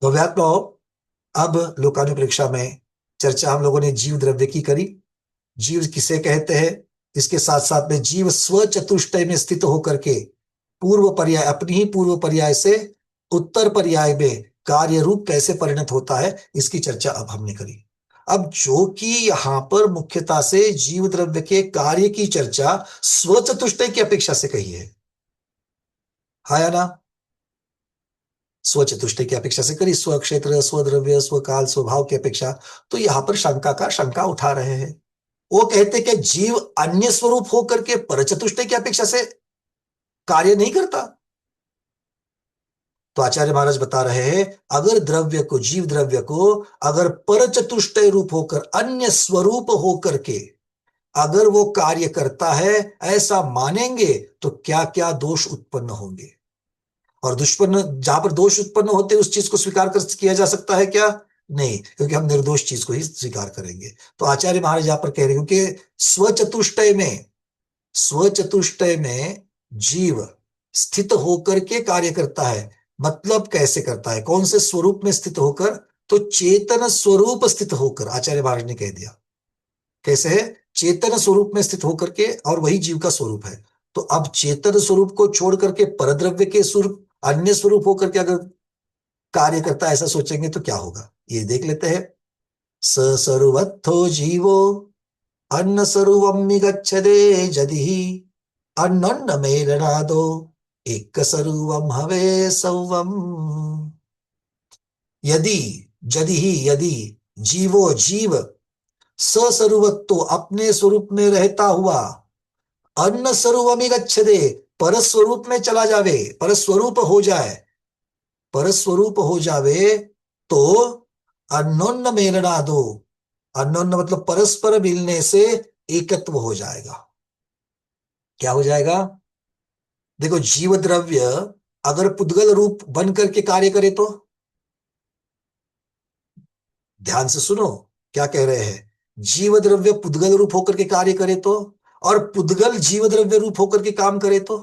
तो व्यात्मा, अब लोकानुप्रेक्षा में चर्चा हम लोगों ने जीव द्रव्य की करी। जीव किसे कहते हैं, इसके साथ साथ में जीव स्व चतुष्टय में स्थित होकर के पूर्व पर्याय, अपनी ही पूर्व पर्याय से उत्तर पर्याय में कार्य रूप कैसे परिणत होता है, इसकी चर्चा अब हमने करी। अब जो कि यहां पर मुख्यता से जीव द्रव्य के कार्य की चर्चा स्व चतुष्टय की अपेक्षा से कही है, हाँ या ना। स्व चतुष्टय की अपेक्षा से करी, स्व क्षेत्र, स्व द्रव्य, स्व काल, स्वभाव की अपेक्षा। तो यहां पर शंका उठा रहे हैं। वो कहते कि जीव अन्य स्वरूप होकर के परचतुष्टय की अपेक्षा से कार्य नहीं करता। तो आचार्य महाराज बता रहे हैं, अगर द्रव्य को, जीव द्रव्य को अगर परचतुष्टय रूप होकर, अन्य स्वरूप होकर के अगर वो कार्य करता है, ऐसा मानेंगे तो क्या क्या दोष उत्पन्न होंगे। और दुष्पन्न, जहां पर दोष उत्पन्न होते हैं उस चीज को स्वीकार कर किया जा सकता है क्या? नहीं, क्योंकि हम निर्दोष चीज को ही स्वीकार करेंगे। तो आचार्य महाराज यहां पर कह रहे हैं, क्योंकि स्वचतुष्टय में जीव स्थित होकर के कार्य करता है। मतलब कैसे करता है, कौन से स्वरूप में स्थित होकर? तो चेतन स्वरूप स्थित होकर, आचार्य महाराज ने कह दिया। कैसे है? चेतन स्वरूप में स्थित होकर के, और वही जीव का स्वरूप है। तो अब चेतन स्वरूप को छोड़ करके परद्रव्य के स्वरूप, अन्य स्वरूप होकर के अगर कार्य करता है, ऐसा सोचेंगे तो क्या होगा, ये देख लेते हैं। स सर्वत्थो जीवो अन्न सर्वम गच्छदे जदि अन्नन्न मेलनादो एक सर्वम हवे सौवम। यदि, यदि जीवो, जीव सस्वरूपत्व अपने स्वरूप में रहता हुआ, अन्न स्वरूपमी गच्छदे परस्वरूप में चला जावे, परस्वरूप हो जाए, परस्वरूप हो जावे, तो अन्योन्य मेलना दो, अन्योन्य मतलब परस्पर मिलने से एकत्व हो जाएगा। क्या हो जाएगा? देखो, जीव द्रव्य अगर पुद्गल रूप बन करके कार्य करे तो, ध्यान से सुनो क्या कह रहे हैं। जीव द्रव्य पुद्गल रूप होकर के कार्य करे तो, और पुद्गल जीव द्रव्य रूप होकर के काम करे तो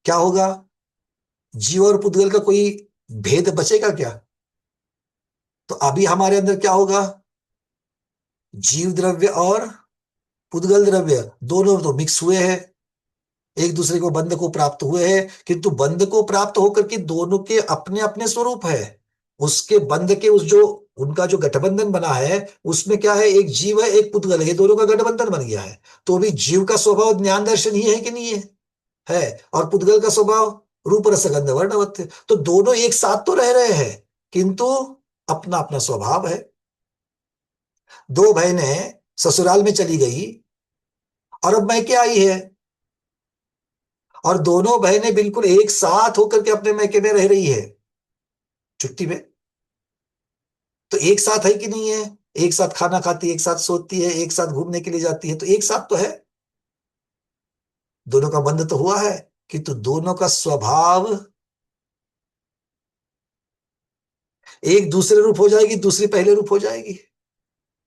क्या होगा? जीव और पुद्गल का कोई भेद बचेगा क्या? तो अभी हमारे अंदर क्या होगा? जीव द्रव्य और पुद्गल द्रव्य दोनों तो मिक्स हुए हैं, एक दूसरे को बंध को प्राप्त हुए हैं, किंतु बंध को प्राप्त होकर के दोनों के अपने अपने स्वरूप है। उसके बंध के उस जो, उनका जो गठबंधन बना है, उसमें क्या है, एक जीव है एक पुद्गल है, ये दोनों का गठबंधन बन गया है। तो अभी जीव का स्वभाव ज्ञान दर्शन ही है कि नहीं है? है। और पुद्गल का स्वभाव रूप रसगंध वर्णवत्। तो दोनों एक साथ तो रह रहे हैं, किंतु अपना अपना स्वभाव है। दो बहनें ससुराल में चली गई और अब मैके आई है, और दोनों बहनें बिल्कुल एक साथ होकर के अपने मैके में रह रही है छुट्टी में। तो एक साथ है कि नहीं है? एक साथ खाना खाती है, एक साथ सोती है, एक साथ घूमने के लिए जाती है, तो एक साथ तो है। दोनों का बंध तो हुआ है, किंतु दोनों का स्वभाव, एक दूसरे रूप हो जाएगी, दूसरी पहले रूप हो जाएगी?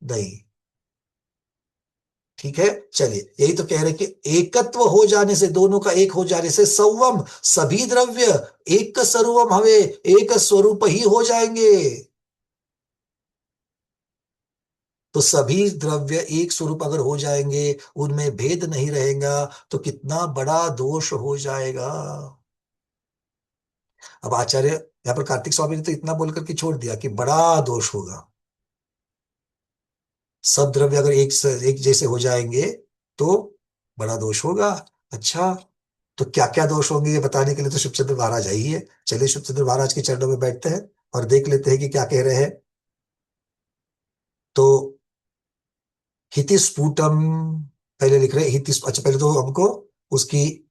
नहीं। ठीक है, चलिए, यही तो कह रहे कि एकत्व हो जाने से, दोनों का एक हो जाने से सौवम, सभी द्रव्य एक स्वरूपम हवे, एक स्वरूप ही हो जाएंगे। तो सभी द्रव्य एक स्वरूप अगर हो जाएंगे, उनमें भेद नहीं रहेगा, तो कितना बड़ा दोष हो जाएगा। अब आचार्य यहां पर कार्तिक स्वामी ने तो इतना बोल करके छोड़ दिया कि बड़ा दोष होगा। सब द्रव्य अगर एक जैसे हो जाएंगे तो बड़ा दोष होगा। अच्छा, तो क्या क्या दोष होंगे ये बताने के लिए तो शिवचंद्र महाराज आई है। चलिए शिवचंद्र महाराज के चरणों में बैठते हैं और देख लेते हैं कि क्या कह रहे हैं। तो हितिस्फुटम, पहले लिख रहे हैं हितिस, अच्छा पहले तो हमको उसकी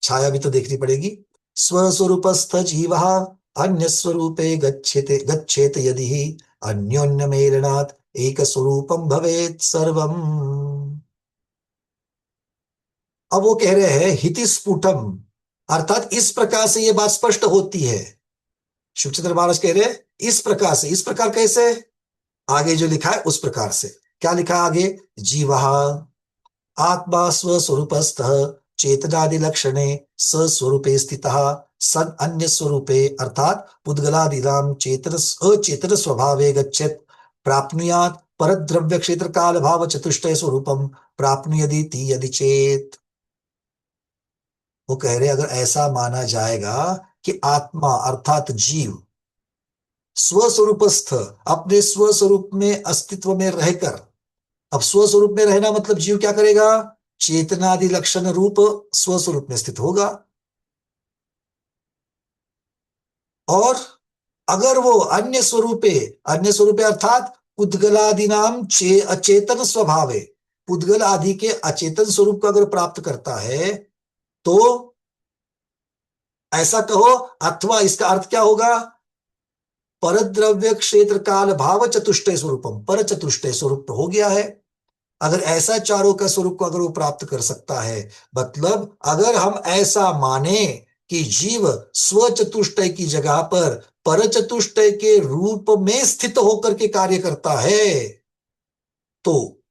छाया भी तो देखनी पड़ेगी। स्वस्वरूपस्थ जीव अन्य स्वरूपे गच्छेते गच्छेत यदि ही अन्योन्य मेलनात् एक स्वरूपम भवेत् सर्वम। अब वो कह रहे हैं हितिस्फुटम, अर्थात इस प्रकार से ये बात स्पष्ट होती है। शिवचंद्र महाराज कह रहे हैं इस प्रकार से, इस प्रकार कैसे? आगे जो लिखा है उस प्रकार से। क्या लिखा है आगे? जीव आत्मा स्वस्वरूपस्थ चेतनादि लक्षणे सस्वरूपे स्थितः सन अन्य स्वरूपे अर्थात पुद्गलादिनाम चेतन अचेतन स्वभावे गच्छेत् प्राप्नुयात् परद्रव्य क्षेत्र काल भाव चतुष्टय स्वरूपम प्राप्नुयदि यदि चेत। वो कह रहे अगर ऐसा माना जाएगा कि आत्मा अर्थात जीव स्वस्वरूपस्थ अपने स्वस्वरूप में अस्तित्व में रहकर, अब स्वस्वरूप में रहना मतलब जीव क्या करेगा, चेतनादि लक्षण रूप स्वस्वरूप में स्थित होगा। और अगर वो अन्य स्वरूपे अर्थात पुद्गलादि नाम अचेतन स्वभाव है, पुद्गल आदि के अचेतन स्वरूप को अगर प्राप्त करता है तो ऐसा कहो, अथवा इसका अर्थ क्या होगा, परद्रव्य क्षेत्र काल भाव चतुष्टय स्वरूपम, पर चतुष्टय स्वरूप तो हो गया है। अगर ऐसा चारों का स्वरूप को अगर वो प्राप्त कर सकता है, मतलब अगर हम ऐसा माने कि जीव स्व चतुष्टय की जगह पर पर चतुष्टय के रूप में स्थित होकर के कार्य करता है, तो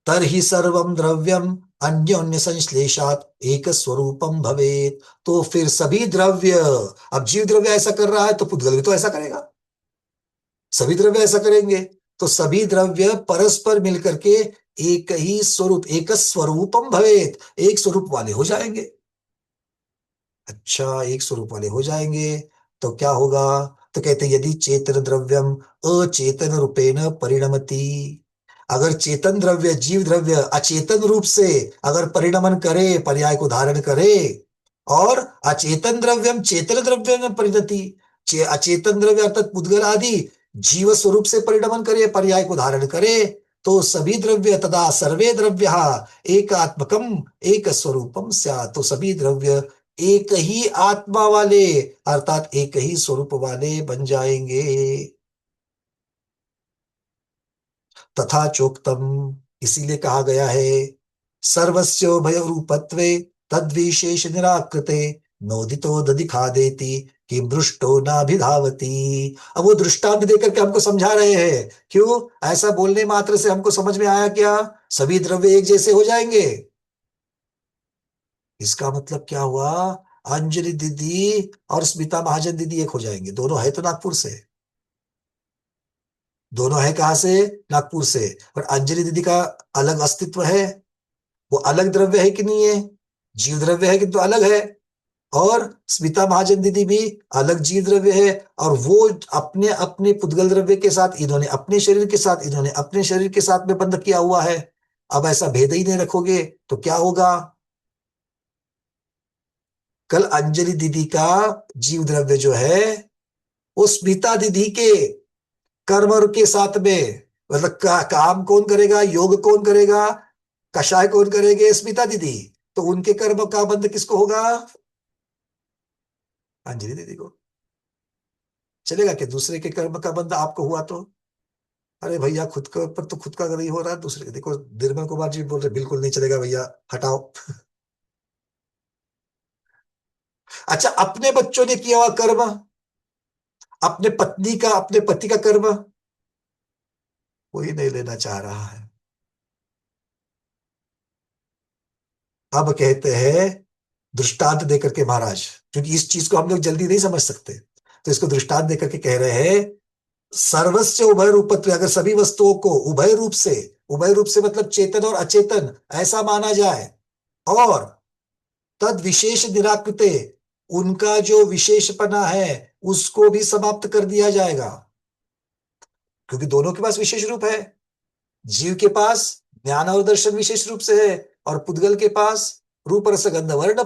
तरहि सर्वम द्रव्यम अन्योन्य संश्लेषात एक स्वरूपम भवेत। तो फिर सभी द्रव्य, अब जीव द्रव्य ऐसा कर रहा है तो पुद्गल भी तो ऐसा करेगा, सभी द्रव्य ऐसा करेंगे, तो सभी द्रव्य परस्पर मिलकर के एक ही स्वरूप, एक स्वरूपम भवेत, एक स्वरूप वाले हो जाएंगे। अच्छा, एक स्वरूप वाले हो जाएंगे तो क्या होगा, तो कहते हैं यदि चेतन द्रव्यम अचेतन रूपेण परिणमति, अगर चेतन द्रव्य जीव द्रव्य अचेतन रूप से अगर परिणमन करे, पर्याय को धारण करे, और अचेतन द्रव्यम चेतन द्रव्य में परिणति, अचेतन द्रव्य अर्थात पुद्गल आदि जीव स्वरूप से परिणमन करे, पर्याय को धारण करे, तो सभी द्रव्य तदा सर्वे द्रव्य एकात्मकम एक स्वरूपम स्यात्, तो सभी द्रव्य एक ही आत्मा वाले अर्थात एक ही स्वरूप वाले बन जाएंगे। तथा चोक्तम, इसीलिए कहा गया है, सर्वस्योभय रूपत्वे तद्विशेष निराकृते नोदितो दधिखा देती कि मृष्टो नाभिधावती। अब वो दृष्टांत देकर के हमको समझा रहे हैं, क्यों, ऐसा बोलने मात्र से हमको समझ में आया क्या, सभी द्रव्य एक जैसे हो जाएंगे। इसका मतलब क्या हुआ, अंजलि दीदी और स्मिता महाजन दीदी एक हो जाएंगे, दोनों है तो नागपुर से, दोनों है कहां से, नागपुर से। पर अंजलि दीदी का अलग अस्तित्व है, वो अलग द्रव्य है कि नहीं है, जीव द्रव्य है किंतु अलग है। और स्मिता महाजन दीदी भी अलग जीव द्रव्य है, और वो अपने अपने पुद्गल द्रव्य के साथ, इन्होंने अपने शरीर के साथ, इन्होंने अपने शरीर के साथ में बंध किया हुआ है। अब ऐसा भेद ही नहीं रखोगे तो क्या होगा, कल अंजलि दीदी का जीव द्रव्य जो है वो स्मिता दीदी के कर्म के साथ में, मतलब काम कौन करेगा, योग कौन करेगा, कषाय कौन करेंगे, स्मिता दीदी, तो उनके कर्म का बंध किसको होगा, अंजलि दीदी को। चलेगा कि दूसरे के कर्म का बंध आपको हुआ तो, अरे भैया खुद के ऊपर तो खुद का नहीं हो रहा है, दूसरे के देखो, निर्मल कुमार जी बोल रहे बिल्कुल नहीं चलेगा भैया, हटाओ। अच्छा, अपने बच्चों ने किया हुआ कर्म, अपने पत्नी का, अपने पति का कर्म कोई नहीं लेना चाह रहा है। अब कहते हैं दृष्टांत देकर के महाराज, क्योंकि इस चीज को हम लोग जल्दी नहीं समझ सकते, तो इसको दृष्टांत देकर के कह रहे हैं, सर्वस्व उभय रूपत्व, अगर सभी वस्तुओं को उभय रूप से, उभय रूप से मतलब चेतन और अचेतन ऐसा माना जाए, और तद विशेष निराकृते, उनका जो विशेषपना है उसको भी समाप्त कर दिया जाएगा, क्योंकि दोनों के पास विशेष रूप है, जीव के पास ज्ञान और दर्शन विशेष रूप से है, और पुद्गल के पास रूप रस गंध वर्ण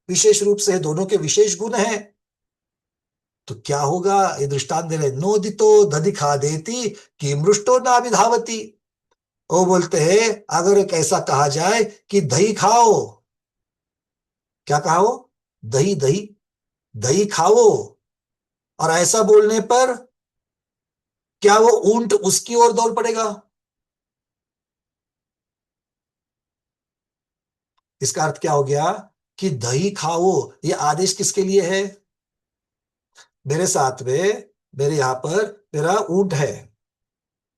विशेष रूप से है, दोनों के विशेष गुण हैं। तो क्या होगा, ये दृष्टांत दे रहे, नोदितो दधिखा देती कि मृष्टो ना विधावती। वो बोलते हैं अगर एक ऐसा कहा जाए कि दही खाओ, क्या कहा, दही दही, दही खाओ, और ऐसा बोलने पर क्या वो ऊंट उसकी ओर दौड़ पड़ेगा, इसका अर्थ क्या हो गया कि दही खाओ, ये आदेश किसके लिए है, मेरे साथ में, मेरे यहां पर मेरा ऊंट है,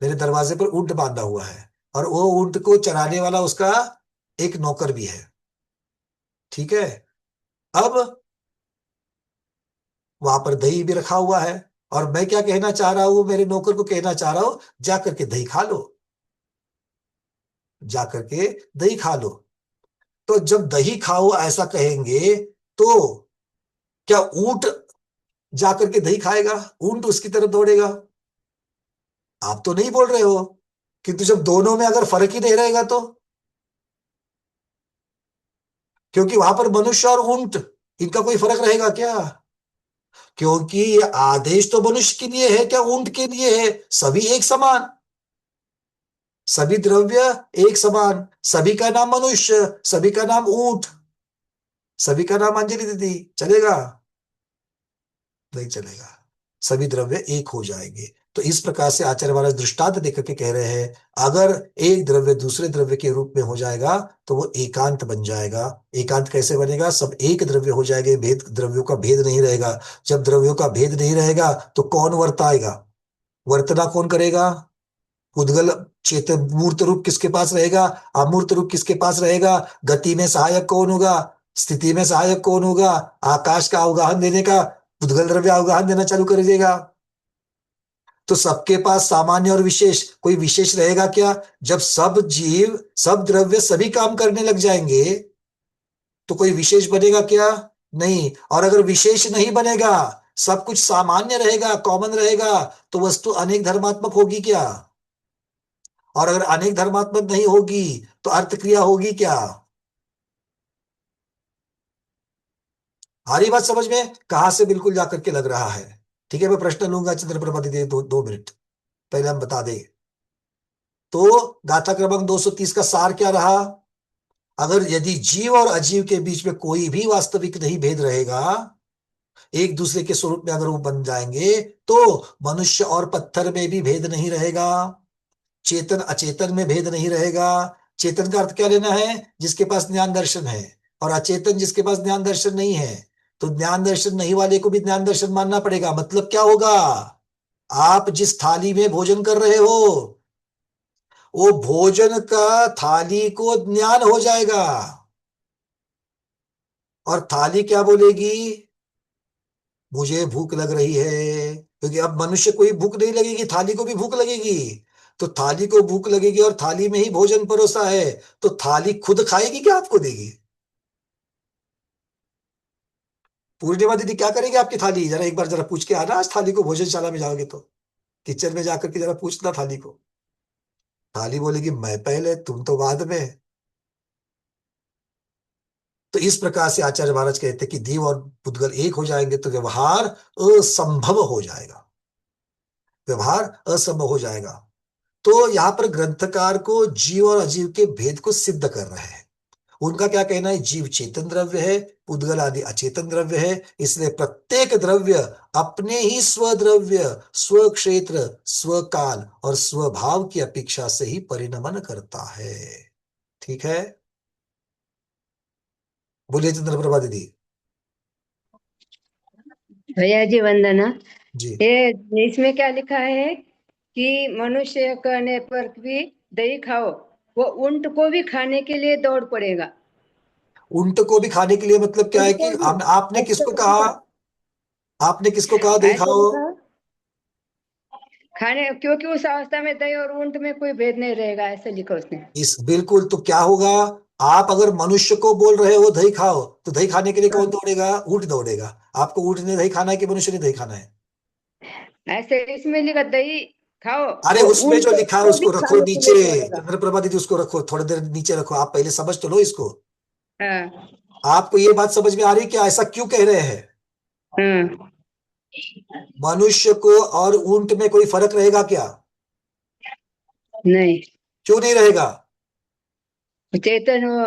मेरे दरवाजे पर ऊंट बांधा हुआ है, और वो ऊंट को चराने वाला उसका एक नौकर भी है। ठीक है। अब वहां पर दही भी रखा हुआ है, और मैं क्या कहना चाह रहा हूं, मेरे नौकर को कहना चाह रहा हूं, जा करके दही खा लो, जा करके दही खा लो। तो जब दही खाओ ऐसा कहेंगे, तो क्या ऊंट जा करके दही खाएगा? ऊंट उसकी तरफ दौड़ेगा? आप तो नहीं बोल रहे हो, किंतु जब दोनों में अगर फर्क ही नहीं रहेगा तो, क्योंकि वहां पर मनुष्य और ऊंट, इनका कोई फर्क रहेगा क्या? क्योंकि ये आदेश तो मनुष्य के लिए है, क्या ऊंट के लिए है? सभी एक समान, सभी द्रव्य एक समान, सभी का नाम मनुष्य, सभी का नाम ऊंट, सभी का नाम अंजलि दीदी, चलेगा? नहीं चलेगा। सभी द्रव्य एक हो जाएंगे। तो इस प्रकार से आचार्य महाराज दृष्टांत देकर के कह रहे हैं, अगर एक द्रव्य दूसरे द्रव्य के रूप में हो जाएगा तो वो एकांत बन जाएगा। एकांत कैसे बनेगा? सब एक द्रव्य हो जाएंगे, भेद, द्रव्यों का भेद नहीं रहेगा। जब द्रव्यों का भेद नहीं रहेगा तो कौन वर्ताएगा? वर्तना कौन करेगा? उद्गल चेतन मूर्त रूप किसके पास रहेगा? अमूर्त रूप किसके पास रहेगा? गति में सहायक कौन होगा? स्थिति में सहायक कौन होगा? आकाश का अवगाहन देने का उद्गल द्रव्य अवगाहन देना चालू कर देगा। तो सबके पास सामान्य और विशेष, कोई विशेष रहेगा क्या? जब सब जीव सब द्रव्य सभी काम करने लग जाएंगे तो कोई विशेष बनेगा क्या? नहीं। और अगर विशेष नहीं बनेगा, सब कुछ सामान्य रहेगा, कॉमन रहेगा, तो वस्तु अनेक धर्मात्मक होगी क्या? और अगर अनेक धर्मात्मक नहीं होगी तो अर्थ क्रिया होगी क्या? आ रही बात समझ में? कहां से बिल्कुल जाकर के लग रहा है? ठीक है, मैं प्रश्न लूंगा चंद्र प्रभा दीदी, 2 मिनट पहले हम बता दें। तो गाथा क्रमांक 230 का सार क्या रहा? अगर यदि जीव और अजीव के बीच में कोई भी वास्तविक नहीं भेद रहेगा, एक दूसरे के स्वरूप में अगर वो बन जाएंगे, तो मनुष्य और पत्थर में भी भेद नहीं रहेगा, चेतन अचेतन में भेद नहीं रहेगा। चेतन का अर्थ क्या लेना है? जिसके पास ज्ञान दर्शन है, और अचेतन जिसके पास ज्ञान दर्शन नहीं है। तो ज्ञान दर्शन नहीं वाले को भी ज्ञान दर्शन मानना पड़ेगा। मतलब क्या होगा? आप जिस थाली में भोजन कर रहे हो, वो भोजन का थाली को ज्ञान हो जाएगा, और थाली क्या बोलेगी? मुझे भूख लग रही है। क्योंकि अब मनुष्य को ही भूख नहीं लगेगी, थाली को भी भूख लगेगी। तो थाली को भूख लगेगी और थाली में ही भोजन परोसा है, तो थाली खुद खाएगी क्या आपको देगी? पूर्णिमा दीदी क्या करेगी आपकी थाली? जरा एक बार जरा पूछ के आना, आज थाली को भोजनशाला में जाओगे तो, किचन में जाकर के जरा पूछना थाली को। थाली बोलेगी मैं पहले, तुम तो बाद में। तो इस प्रकार से आचार्य महाराज कहते हैं कि जीव और पुद्गल एक हो जाएंगे तो व्यवहार असंभव हो जाएगा, व्यवहार असंभव हो जाएगा। तो यहाँ पर ग्रंथकार को जीव और अजीव के भेद को सिद्ध कर रहे हैं। उनका क्या कहना है? जीव चेतन द्रव्य है, पुद्गल आदि अचेतन द्रव्य है, इसलिए प्रत्येक द्रव्य अपने ही स्वद्रव्य, स्व क्षेत्र, स्वकाल और स्वभाव की अपेक्षा से ही परिणमन करता है। ठीक है, बोलिए चंद्रप्रभा दीदी। भैया जी वंदना। जी। ये इसमें क्या लिखा है कि मनुष्य कहने पर भी दही खाओ, वो ऊंट को भी खाने के लिए दौड़ पड़ेगा। ऊंट को भी खाने के लिए मतलब क्या है ऊंट कि को भी आपने ऐसा किसको कहा? लिखा, आपने किसको कहा दही ऐसा खाओ? लिखा खाने, क्योंकि उस अवस्था में दही और ऊंट में कोई भेद नहीं रहेगा, ऐसा लिखा उसने। इस बिल्कुल, तो क्या होगा? आप अगर मनुष्य को बोल रहे हो दही खाओ, तो दही खाने के लिए कौन हाँ, दौड़ेगा? ऊंट दौड़ेगा। आपको ऊंट ने दही खाना है कि मनुष्य ने दही खाना है? ऐसे इसमें लिखा दही खाओ, अरे वो उसमें ऊंट जो लिखा है को भी उसको रखो खाने के नीचे। लिए दौड़ेगा। चंद्रप्रभा दीदी उसको रखो, थोड़ी देर नीचे रखो, आप पहले समझ तो लो इसको। हाँ। आपको ये बात समझ में आ रही है कि ऐसा क्यों कह रहे हैं? हाँ। मनुष्य को और ऊंट में कोई फर्क रहेगा क्या? नहीं, क्यों नहीं रहेगा? चेतन हो।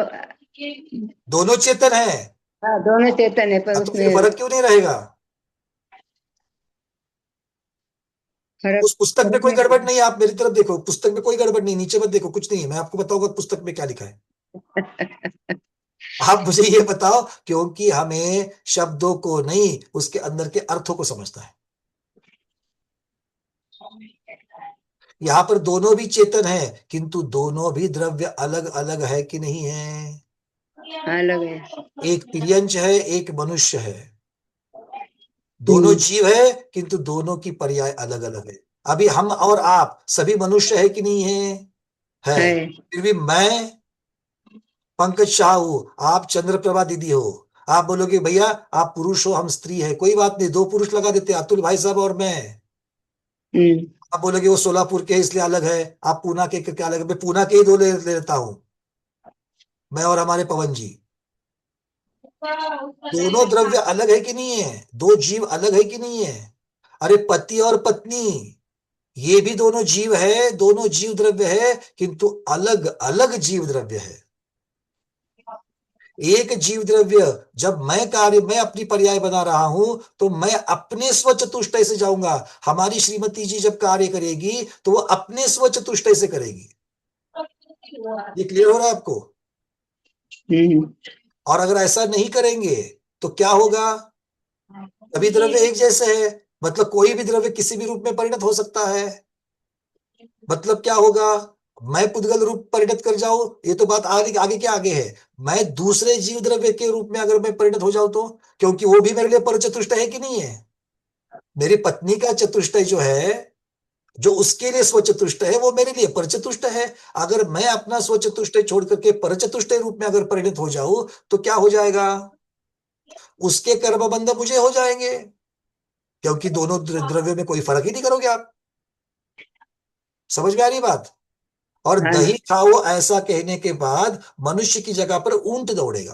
दोनों चेतन है। हाँ, दोनों चेतन है, पर तो फिर उसमें फर्क क्यों नहीं रहेगा? फर्क उस पुस्तक में फर्क कोई नहीं गड़बड़ पड़ता। नहीं है, आप मेरी तरफ देखो, पुस्तक में कोई गड़बड़ नहीं, नीचे मत देखो, कुछ नहीं है, मैं आपको बताऊंगा पुस्तक में क्या लिखा है। आप मुझे ये बताओ, क्योंकि हमें शब्दों को नहीं, उसके अंदर के अर्थों को समझना है। यहां पर दोनों भी चेतन है, किंतु दोनों भी द्रव्य अलग अलग है कि नहीं है? अलग है। एक तिर्यंच है, एक मनुष्य है। दोनों हम्म। जीव है, किंतु दोनों की पर्याय अलग अलग है। अभी हम और आप सभी मनुष्य है कि नहीं है? है। है। फिर भी मैं पंकज शाह हूं, आप चंद्रप्रभा दीदी हो। आप बोलोगे भैया आप पुरुष हो, हम स्त्री है, कोई बात नहीं, दो पुरुष लगा देते, अतुल भाई साहब और मैं। हम्म। आप बोलोगे वो सोलापुर के हैं, इसलिए अलग है। आप पूना के क्या अलग है? मैं पूना के ही दो ले लेता हूं, मैं और हमारे पवन जी। दोनों द्रव्य अलग है कि नहीं है? दो जीव अलग है कि नहीं है? अरे पति और पत्नी, ये भी दोनों जीव है, दोनों जीव द्रव्य है, किंतु अलग अलग जीव द्रव्य है। एक जीव द्रव्य, जब मैं अपनी पर्याय बना रहा हूं, तो मैं अपने स्व चतुष्टय से जाऊंगा। हमारी श्रीमती जी जब कार्य करेगी तो वो अपने स्व चतुष्टय से करेगी। ये क्लियर हो रहा है आपको? हम्म। और अगर ऐसा नहीं करेंगे तो क्या होगा? सभी द्रव्य एक जैसे है, मतलब कोई भी द्रव्य किसी भी रूप में परिणत हो सकता है। मतलब क्या होगा? मैं पुद्गल रूप परिणत कर जाऊं, ये तो बात आगे आगे के आगे है। मैं दूसरे जीव द्रव्य के रूप में अगर मैं परिणत हो जाऊं तो, क्योंकि वो भी मेरे लिए परचतुष्ट है कि नहीं है? मेरी पत्नी का चतुष्टय जो है, जो उसके लिए स्वचतुष्ट है, वो मेरे लिए परचतुष्ट है। अगर मैं अपना स्वचतुष्टय छोड़ करके परचतुष्टय रूप में अगर परिणत हो जाऊं, तो क्या हो जाएगा? उसके कर्मबंध मुझे हो जाएंगे, क्योंकि दोनों द्रव्यों में कोई फर्क ही नहीं करोगे आप। समझ में आ रही बात? और हाँ दही ना। खाओ ऐसा कहने के बाद मनुष्य की जगह पर ऊंट दौड़ेगा।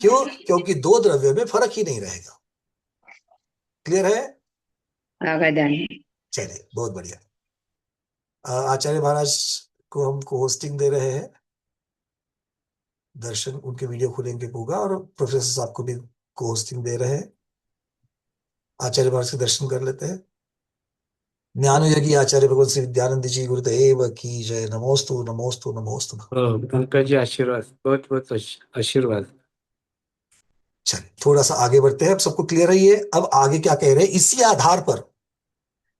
क्यों? क्योंकि दो द्रव्यों में फर्क ही नहीं रहेगा। क्लियर है? आगा ध्यान। चलिए बहुत बढ़िया। आचार्य महाराज को हम को होस्टिंग दे रहे हैं। दर्शन उनके वीडियो खुलेंगे होगा, और प्रोफेसर साहब को भी को होस्टिंग दे रहे हैं। आचार्य महाराज के दर्शन कर लेते हैं। ज्ञान योगी आचार्य भगवत श्री विद्यानंद जी गुरुदेव की जय। नमोस्तु नमोस्तु नमोस्तु। पंकज जी आशीर्वाद, बहुत बहुत आशीर्वाद। चलिए थोड़ा सा आगे बढ़ते हैं, अब सबको क्लियर है ये? अब आगे क्या कह रहे हैं इसी आधार पर,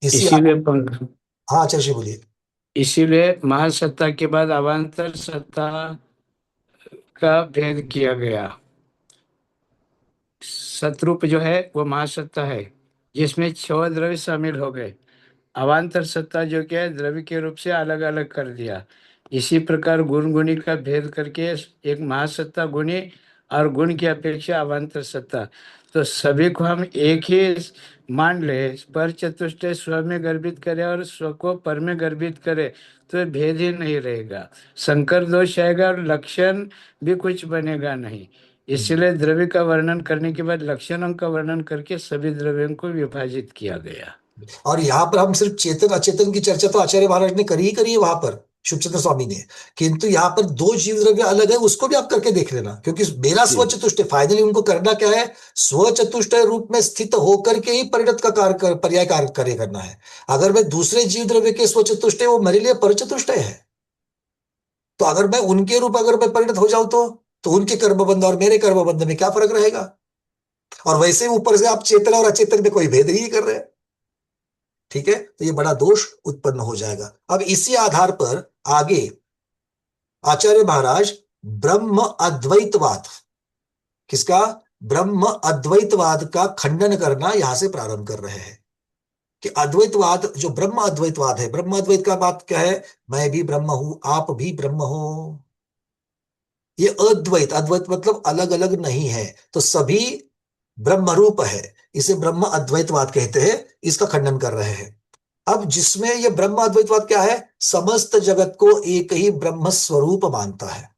इसी इसीलिए आधार। हाँ आचार्य जी बोलिए। इसीलिए महासत्ता के बाद अवान्तर सत्ता का भेद किया गया। सतरूप जो है वो महासत्ता है, जिसमें छह द्रव्य शामिल हो गए। अवान्तर सत्ता जो क्या है, द्रव्य के रूप से अलग अलग कर दिया। इसी प्रकार गुण गुणी का भेद करके एक महासत्ता गुणी और गुण की अपेक्षा अवान्तर सत्ता। तो सभी को हम एक ही मान ले, पर चतुष्टय स्व में गर्भित करे और स्व को पर में गर्भित करे, तो भेद ही नहीं रहेगा। संकर दोष आएगा और लक्षण भी कुछ बनेगा नहीं। इसलिए द्रव्य का वर्णन करने के बाद लक्षणों का वर्णन करके सभी द्रव्यों को विभाजित किया गया। और यहाँ पर हम सिर्फ चेतन अचेतन की चर्चा तो आचार्य महाराज ने करी है वहां पर, शिवचंद्र स्वामी ने। किंतु यहाँ पर दो जीव द्रव्य अलग है, उसको भी आप करके देख लेना, क्योंकि मेरा जी। स्व चतुष्ट फाइनली उनको करना क्या है? स्व चतुष्ट रूप में स्थित होकर के ही परिणत का पर्याय कार्य करना है। अगर मैं दूसरे जीव द्रव्य के स्व चतुष्ट वो मेरे लिए परचतुष्ट है, तो अगर मैं उनके रूप अगर मैं परिणत हो जाऊं तो उनके कर्मबंध और मेरे कर्मबंध में क्या फर्क रहेगा? और वैसे ही ऊपर से आप चेतन और अचेतन में कोई भेद नहीं कर रहे हैं। ठीक है, तो ये बड़ा दोष उत्पन्न हो जाएगा। अब इसी आधार पर आगे आचार्य महाराज ब्रह्म अद्वैतवाद, किसका? ब्रह्म अद्वैतवाद का खंडन करना यहां से प्रारंभ कर रहे हैं। कि अद्वैतवाद जो ब्रह्म अद्वैतवाद है, ब्रह्म अद्वैत का बात क्या है? मैं भी ब्रह्म हूं, आप भी ब्रह्म हो। ये अद्वैत, अद्वैत मतलब अलग अलग नहीं है, तो सभी ब्रह्म रूप है। इसे ब्रह्म अद्वैतवाद कहते हैं, इसका खंडन कर रहे हैं। अब जिसमें यह ब्रह्म अद्वैतवाद क्या है? समस्त जगत को एक ही ब्रह्म स्वरूप मानता है।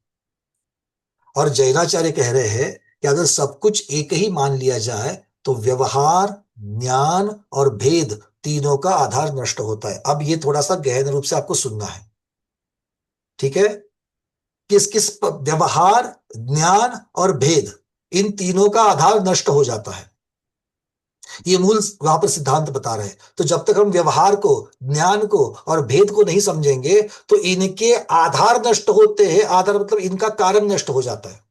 और जैनाचार्य कह रहे हैं कि अगर सब कुछ एक ही मान लिया जाए तो व्यवहार, ज्ञान और भेद तीनों का आधार नष्ट होता है। अब ये थोड़ा सा गहन रूप से आपको सुनना है। ठीक है? किस किस व्यवहार, ज्ञान और भेद, इन तीनों का आधार नष्ट हो जाता है। ये मूल वहां पर सिद्धांत बता रहे हैं। तो जब तक हम व्यवहार को, ज्ञान को और भेद को नहीं समझेंगे, तो इनके आधार नष्ट होते हैं। आधार मतलब इनका कारण नष्ट हो जाता है।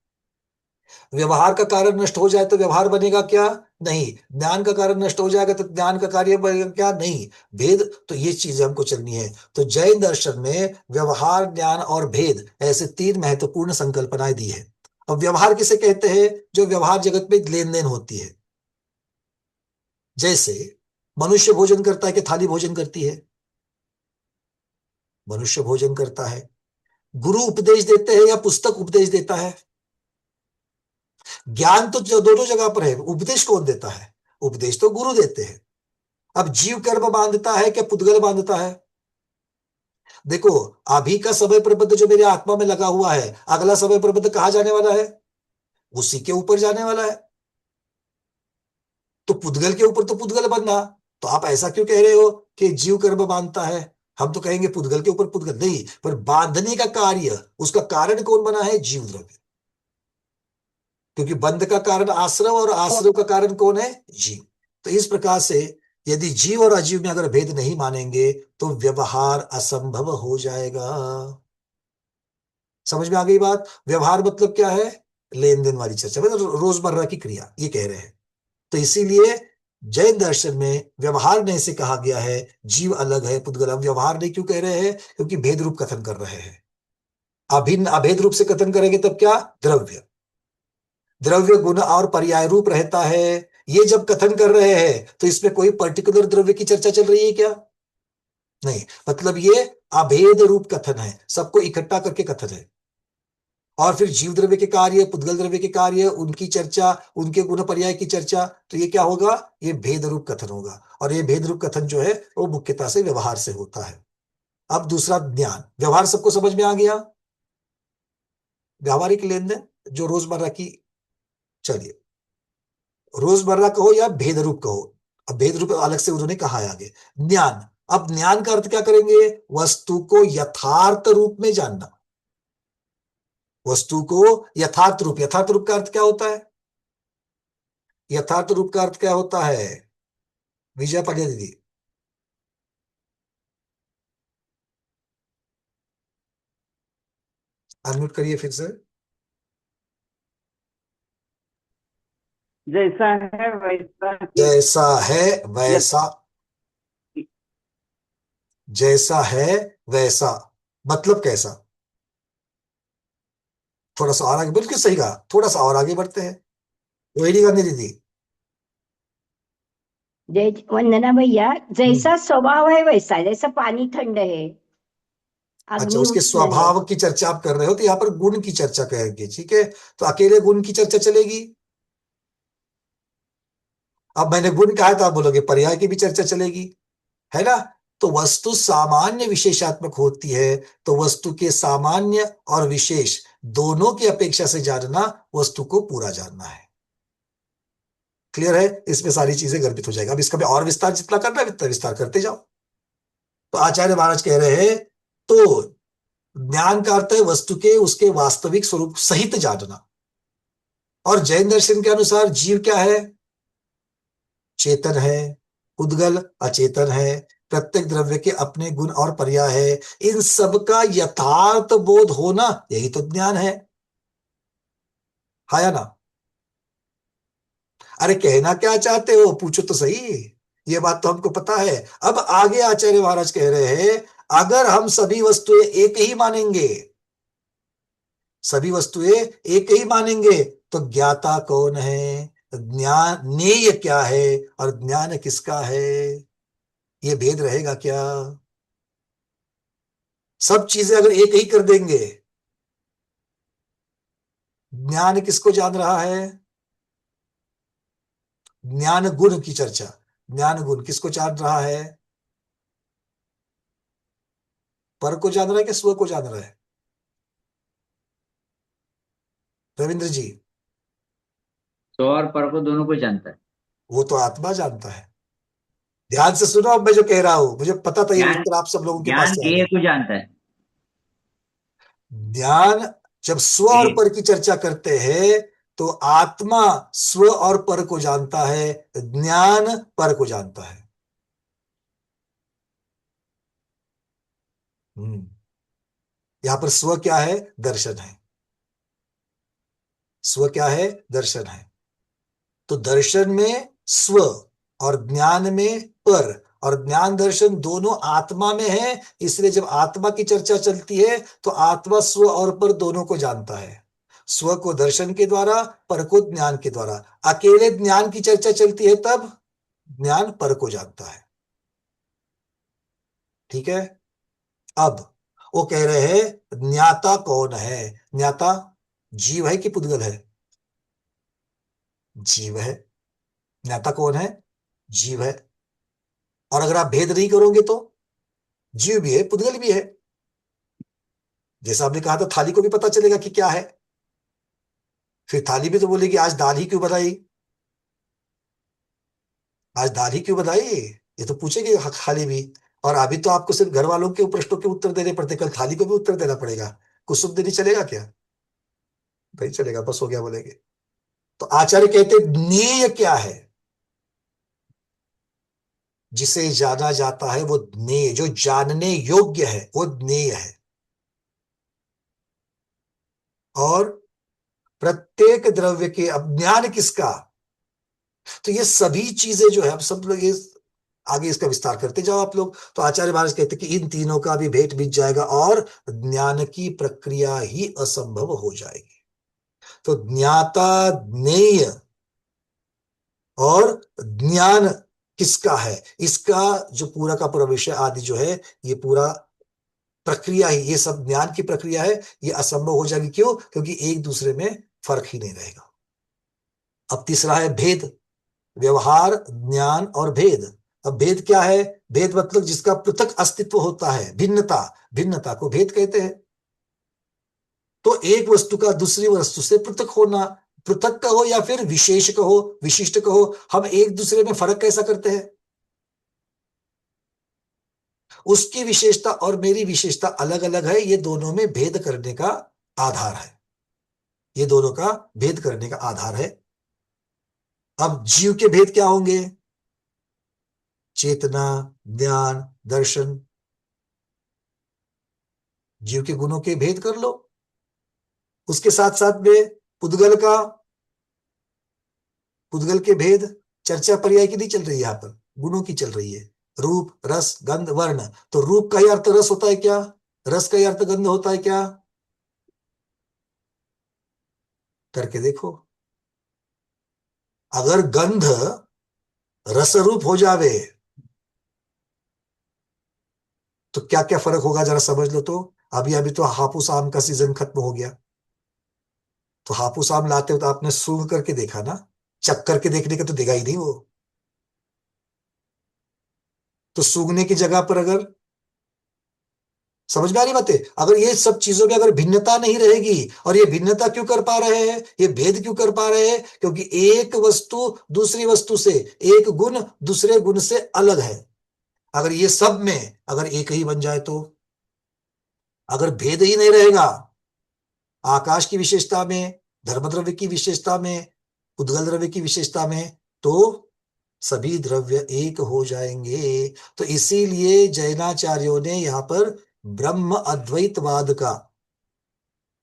व्यवहार का कारण नष्ट हो जाए तो व्यवहार बनेगा क्या? नहीं। ज्ञान का कारण नष्ट हो जाएगा तो ज्ञान का कार्य बनेगा क्या? नहीं। भेद, तो ये चीजें हमको चलनी है। तो जैन दर्शन में व्यवहार, ज्ञान और भेद ऐसे तीन महत्वपूर्ण संकल्पनाएं दी है। अब व्यवहार किसे कहते हैं? जो व्यवहार जगत में लेन देन होती है। जैसे मनुष्य भोजन करता है कि थाली भोजन करती है? मनुष्य भोजन करता है। गुरु उपदेश देते हैं या पुस्तक उपदेश देता है? ज्ञान तो दोनों जगह पर है, उपदेश कौन देता है? उपदेश तो गुरु देते हैं। अब जीव कर्म बांधता है क्या पुद्गल बांधता है? देखो, अभी का समय प्रबंध जो मेरी आत्मा में लगा हुआ है, अगला समय प्रबंध कहाँ जाने वाला है? उसी के ऊपर जाने वाला है। तो पुद्गल के ऊपर तो पुद्गल बनना। तो आप ऐसा क्यों कह रहे हो कि जीव कर्म बांधता है? हम तो कहेंगे पुद्गल के ऊपर पुद्गल नहीं, पर बांधने का कार्य, उसका कारण कौन बना है? जीव द्रव्य। क्योंकि बंध का कारण आश्रव और आश्रव का कारण कौन है? जीव। तो इस प्रकार से यदि जीव और अजीव में अगर भेद नहीं मानेंगे तो व्यवहार असंभव हो जाएगा। समझ में आ गई बात? व्यवहार मतलब क्या है? लेन देन वाली चर्चा, मतलब रोजमर्रा की क्रिया, ये कह रहे हैं। तो इसीलिए जैन दर्शन में व्यवहार ने से कहा गया है जीव अलग है पुद्गल। हम व्यवहार नहीं क्यों कह रहे हैं? क्योंकि भेद रूप कथन कर रहे हैं। अभिन्न अभेद रूप से कथन करेंगे तब क्या? द्रव्य। द्रव्य गुण और पर्याय रूप रहता है। ये जब कथन कर रहे हैं तो इसमें कोई पर्टिकुलर द्रव्य की चर्चा चल रही है क्या? नहीं, मतलब ये अभेद रूप कथन है, सबको इकट्ठा करके कथन है। और फिर जीव द्रव्य के कार्य, पुद्गल द्रव्य के कार्य, उनकी चर्चा, उनके गुण पर्याय की चर्चा, तो ये क्या होगा? ये भेद रूप कथन होगा। और ये भेद रूप कथन जो है वो मुख्यतः से व्यवहार से होता है। अब दूसरा ज्ञान। व्यवहार सबको समझ में आ गया? व्यावहारिक लेन देन जो रोजमर्रा की, चलिए रोजमर्रा कहो या भेद रूप कहो, अब भेद रूप अलग से उन्होंने कहा है आगे। ज्ञान। अब ज्ञान का अर्थ क्या करेंगे? वस्तु को यथार्थ रूप में जानना। वस्तु को यथार्थ रूप, यथार्थ रूप का अर्थ क्या होता है? यथार्थ रूप का अर्थ क्या होता है? विजय पांड्या दीदी। अनम्यूट करिए फिर से। जैसा है वैसा ही। जैसा है वैसा। जैसा है वैसा मतलब कैसा? थोड़ा सा और आगे, बिल्कुल सही कहा, थोड़ा सा और आगे बढ़ते हैं। रोहिणी गांधी दीदी। जय वंदना भैया, हम्म, जैसा स्वभाव है वैसा, जैसा पानी ठंड है, अच्छा, अग्नि उसके उष्ण है। स्वभाव की चर्चा आप कर रहे हो, तो यहाँ पर गुण की चर्चा करेंगे, ठीक है? तो अकेले गुण की चर्चा चलेगी। अब मैंने गुण कहा है तो आप बोलोगे पर्याय की भी चर्चा चलेगी, है ना? तो वस्तु सामान्य विशेषात्मक होती है, तो वस्तु के सामान्य और विशेष दोनों की अपेक्षा से जानना वस्तु को पूरा जानना है। क्लियर है? इसमें सारी चीजें गर्भित हो जाएगा। अब इसका भी और विस्तार जितना करना है उतना विस्तार करते जाओ। तो आचार्य महाराज कह रहे हैं, तो ज्ञान का अर्थ है वस्तु के उसके वास्तविक स्वरूप सहित जानना। और जैन दर्शन के अनुसार जीव क्या है? चेतन है, उद्गल अचेतन है, प्रत्येक द्रव्य के अपने गुण और पर्याय है, इन सब का यथार्थ बोध होना यही तो ज्ञान है। हाँ या ना? अरे कहना क्या चाहते हो, पूछो तो सही। ये बात तो हमको पता है। अब आगे आचार्य महाराज कह रहे हैं, अगर हम सभी वस्तुएं एक ही मानेंगे, सभी वस्तुएं एक ही मानेंगे, तो ज्ञाता कौन है, ज्ञान नेय क्या है और ज्ञान किसका है, ये भेद रहेगा क्या? सब चीजें अगर एक ही कर देंगे, ज्ञान किसको जान रहा है? ज्ञान गुण की चर्चा, ज्ञान गुण किसको जान रहा है? पर को जान रहा है कि स्व को जान रहा है? रविंद्र जी। स्व और पर को दोनों को जानता है। वो तो आत्मा जानता है। ध्यान से सुनो, अब मैं जो कह रहा हूं, मुझे पता था ये ज्ञान उत्तर आप सब लोगों के पास ज्ञान से ज्ञेय आएगा। को जानता है। ध्यान, जब स्व और ज्ञेय। पर की चर्चा करते हैं तो आत्मा स्व और पर को जानता है, ज्ञान पर को जानता है। हम्म यहां पर स्व क्या है? दर्शन है। स्व क्या है? दर्शन है। तो दर्शन में स्व और ज्ञान में पर, और ज्ञान दर्शन दोनों आत्मा में है। इसलिए जब आत्मा की चर्चा चलती है तो आत्मा स्व और पर दोनों को जानता है। स्व को दर्शन के द्वारा, पर को ज्ञान के द्वारा। अकेले ज्ञान की चर्चा चलती है तब ज्ञान पर को जानता है। ठीक है। अब वो कह रहे हैं ज्ञाता कौन है? ज्ञाता जीव है कि पुद्गल है? जीव है। ज्ञाता कौन है? जीव है। और अगर आप भेद नहीं करोगे तो जीव भी है पुद्गल भी है। जैसा आपने कहा था थाली को भी पता चलेगा कि क्या है। फिर थाली भी तो बोलेगी आज दाल ही क्यों बनाई, आज दाल ही क्यों बनाई, ये तो पूछेगी थाली भी। और अभी तो आपको सिर्फ घर वालों के प्रश्नों के उत्तर देने पड़ते, कल थाली को भी उत्तर देना पड़ेगा। कुछ शुभ देनी चलेगा क्या? नहीं चलेगा, बस हो गया बोलेंगे। तो आचार्य कहते ज्ञेय क्या है? जिसे जाना जाता है वो ज्ञेय, जो जानने योग्य है वो ज्ञेय है। और प्रत्येक द्रव्य के, अब ज्ञान किसका? तो ये सभी चीजें जो है, अब सब लोग ये आगे इसका विस्तार करते जाओ आप लोग। तो आचार्य महाराज कहते कि इन तीनों का भी भेंट बीत जाएगा और ज्ञान की प्रक्रिया ही असंभव हो जाएगी। तो ज्ञाता, ज्ञेय और ज्ञान किसका है, इसका जो पूरा का पूरा विषय आदि जो है, ये पूरा प्रक्रिया ही, ये सब ज्ञान की प्रक्रिया है, ये असंभव हो जाएगी। क्यों? क्योंकि एक दूसरे में फर्क ही नहीं रहेगा। अब तीसरा है भेद, व्यवहार, ज्ञान और भेद। अब भेद क्या है? भेद मतलब जिसका पृथक अस्तित्व होता है, भिन्नता, भिन्नता को भेद कहते हैं। तो एक वस्तु का दूसरी वस्तु से पृथक होना, पृथक कहो या फिर विशेष कहो, विशिष्ट कहो, हम एक दूसरे में फर्क कैसा करते हैं? उसकी विशेषता और मेरी विशेषता अलग अलग है, ये दोनों में भेद करने का आधार है, ये दोनों का भेद करने का आधार है। अब जीव के भेद क्या होंगे? चेतना, ज्ञान, दर्शन। जीव के गुणों के भेद कर लो। उसके साथ साथ में पुद्गल का, पुद्गल के भेद, चर्चा पर्याय की नहीं चल रही है, यहां पर गुणों की चल रही है। रूप, रस, गंध, वर्ण। तो रूप का ही अर्थ रस होता है क्या? रस का ही अर्थ गंध होता है क्या? करके देखो। अगर गंध रस रूप हो जावे तो क्या क्या फर्क होगा, जरा समझ लो तो। अभी अभी तो हापुस आम का सीजन खत्म हो गया, तो हापुस आम लाते हो तो आपने सूंघ करके देखा ना, चख करके देखने का तो देगा ही नहीं वो। तो सूंघने की जगह पर अगर, समझ में आ रही बातें, अगर ये सब चीजों में अगर भिन्नता नहीं रहेगी, और ये भिन्नता क्यों कर पा रहे हैं, ये भेद क्यों कर पा रहे हैं? क्योंकि एक वस्तु दूसरी वस्तु से, एक गुण दूसरे गुण से अलग है। अगर ये सब में अगर एक ही बन जाए तो, अगर भेद ही नहीं रहेगा, आकाश की विशेषता में, धर्मद्रव्य की विशेषता में, उद्गल द्रव्य की विशेषता में, तो सभी द्रव्य एक हो जाएंगे। तो इसीलिए जैनाचार्यों ने यहां पर ब्रह्म अद्वैतवाद का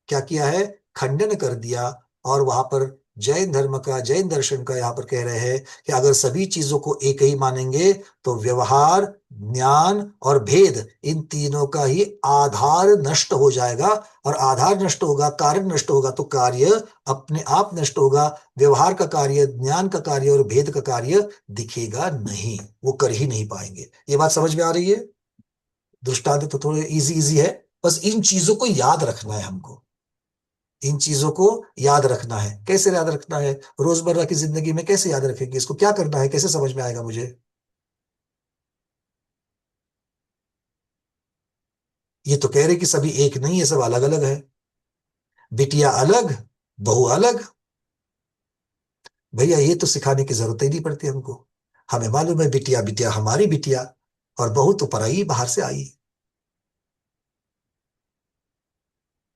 क्या किया है? खंडन कर दिया। और वहां पर जैन धर्म का, जैन दर्शन का यहां पर कह रहे हैं कि अगर सभी चीजों को एक ही मानेंगे तो व्यवहार, ज्ञान और भेद, इन तीनों का ही आधार नष्ट हो जाएगा। और आधार नष्ट होगा, कारण नष्ट होगा, तो कार्य अपने आप नष्ट होगा। व्यवहार का कार्य, ज्ञान का कार्य और भेद का कार्य दिखेगा नहीं, वो कर ही नहीं पाएंगे। ये बात समझ में आ रही है? दृष्टांत तो थोड़े इजी इजी है, बस इन चीजों को याद रखना है हमको। इन चीजों को याद रखना है। कैसे याद रखना है? रोजमर्रा की जिंदगी में कैसे याद रखेंगे इसको? क्या करना है? कैसे समझ में आएगा मुझे? ये तो कह रहे कि सभी एक नहीं है, सब अलग अलग है। बिटिया अलग, बहू अलग। भैया ये तो सिखाने की जरूरत ही नहीं पड़ती हमको। हमें मालूम है बिटिया बिटिया हमारी बिटिया, और बहू तो पराई, बाहर से आई।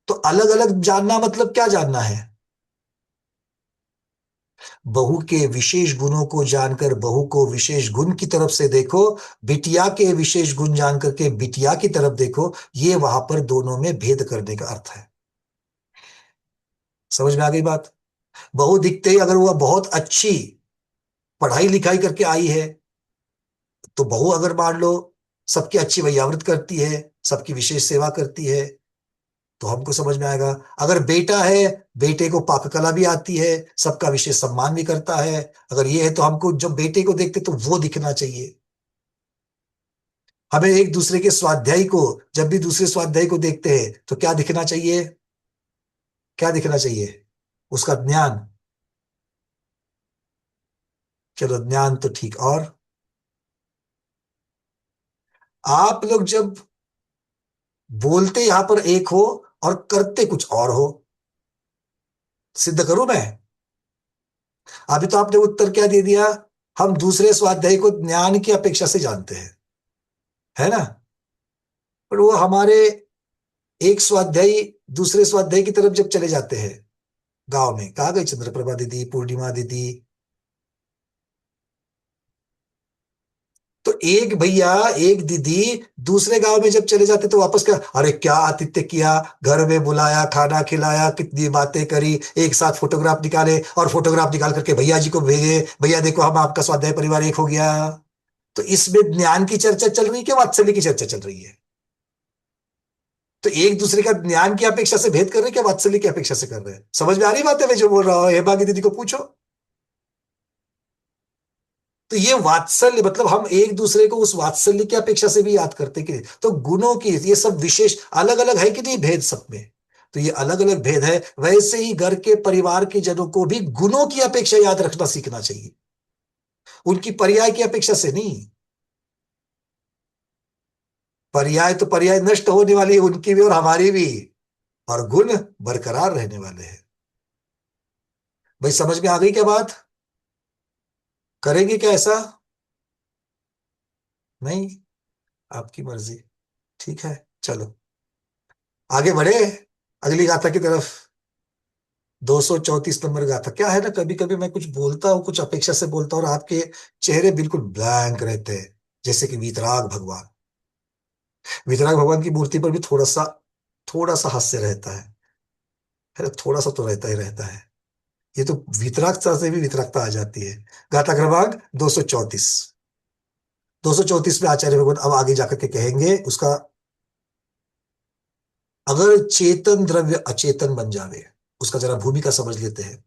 तो अलग अलग जानना मतलब क्या जानना है? बहू के विशेष गुणों को जानकर बहू को विशेष गुण की तरफ से देखो, बिटिया के विशेष गुण जान करके बिटिया की तरफ देखो। ये वहां पर दोनों में भेद करने का अर्थ है। समझ में आ गई बात? बहू दिखते ही अगर वह बहुत अच्छी पढ़ाई लिखाई करके आई है, तो बहू अगर मान लो सबकी अच्छी वैयावृत करती है, सबकी विशेष सेवा करती है, तो हमको समझ में आएगा। अगर बेटा है, बेटे को पाककला भी आती है, सबका विशेष सम्मान भी करता है। अगर ये है तो हमको जब बेटे को देखते तो वो दिखना चाहिए। हमें एक दूसरे के स्वाध्यायी को, जब भी दूसरे स्वाध्यायी को देखते हैं तो क्या दिखना चाहिए? क्या दिखना चाहिए? उसका ज्ञान। चलो ज्ञान तो ठीक। और आप लोग जब बोलते यहां पर एक हो और करते कुछ और हो, सिद्ध करूं मैं? अभी तो आपने उत्तर क्या दे दिया? हम दूसरे स्वाध्याय को ज्ञान की अपेक्षा से जानते हैं, है ना? पर वो हमारे एक स्वाध्यायी दूसरे स्वाध्याय की तरफ जब चले जाते हैं, गांव में कहा गई चंद्रप्रभा दीदी, पूर्णिमा दीदी, तो एक भैया एक दीदी दूसरे गांव में जब चले जाते तो वापस क्या, अरे क्या आतिथ्य किया, घर में बुलाया, खाना खिलाया, कितनी बातें करी, एक साथ फोटोग्राफ निकाले और फोटोग्राफ निकाल करके भैया जी को भेजे, भैया देखो हम आपका स्वाध्याय परिवार एक हो गया। तो इसमें ज्ञान की चर्चा चल रही है क्या वात्सल्य की चर्चा चल रही है? तो एक दूसरे का ज्ञान की अपेक्षा से भेद कर रहे हैं क्या वात्सल्य की अपेक्षा से कर रहे हैं? समझ में आ रही बात है मैं जो बोल रहा हूं? हेमा की दीदी को पूछो। तो ये वात्सल्य मतलब हम एक दूसरे को उस वात्सल्य की अपेक्षा से भी याद करते कि, तो गुणों की ये सब विशेष अलग अलग है कि नहीं भेद सब में? तो ये अलग अलग भेद है। वैसे ही घर के परिवार के जनों को भी गुणों की अपेक्षा याद रखना सीखना चाहिए, उनकी पर्याय की अपेक्षा से नहीं। पर्याय तो पर्याय नष्ट होने वाली है, उनकी भी और हमारी भी, और गुण बरकरार रहने वाले हैं। भाई समझ में आ गई क्या बात? करेंगे क्या ऐसा? नहीं? आपकी मर्जी। ठीक है, चलो आगे बढ़े अगली गाथा की तरफ। 234 नंबर गाथा। क्या है ना, कभी कभी मैं कुछ बोलता हूँ, कुछ अपेक्षा से बोलता हूँ और आपके चेहरे बिल्कुल ब्लैंक रहते हैं, जैसे कि वीतराग भगवान। वीतराग भगवान की मूर्ति पर भी थोड़ा सा हास्य रहता है ना? थोड़ा सा तो रहता ही रहता है। ये तो वीतरागता से भी वितरागता आ जाती है। गाथा क्रमांक 234। 234 में आचार्य भगवान अब आगे जाकर के कहेंगे उसका, अगर चेतन द्रव्य अचेतन बन जावे, उसका जरा भूमिका समझ लेते हैं।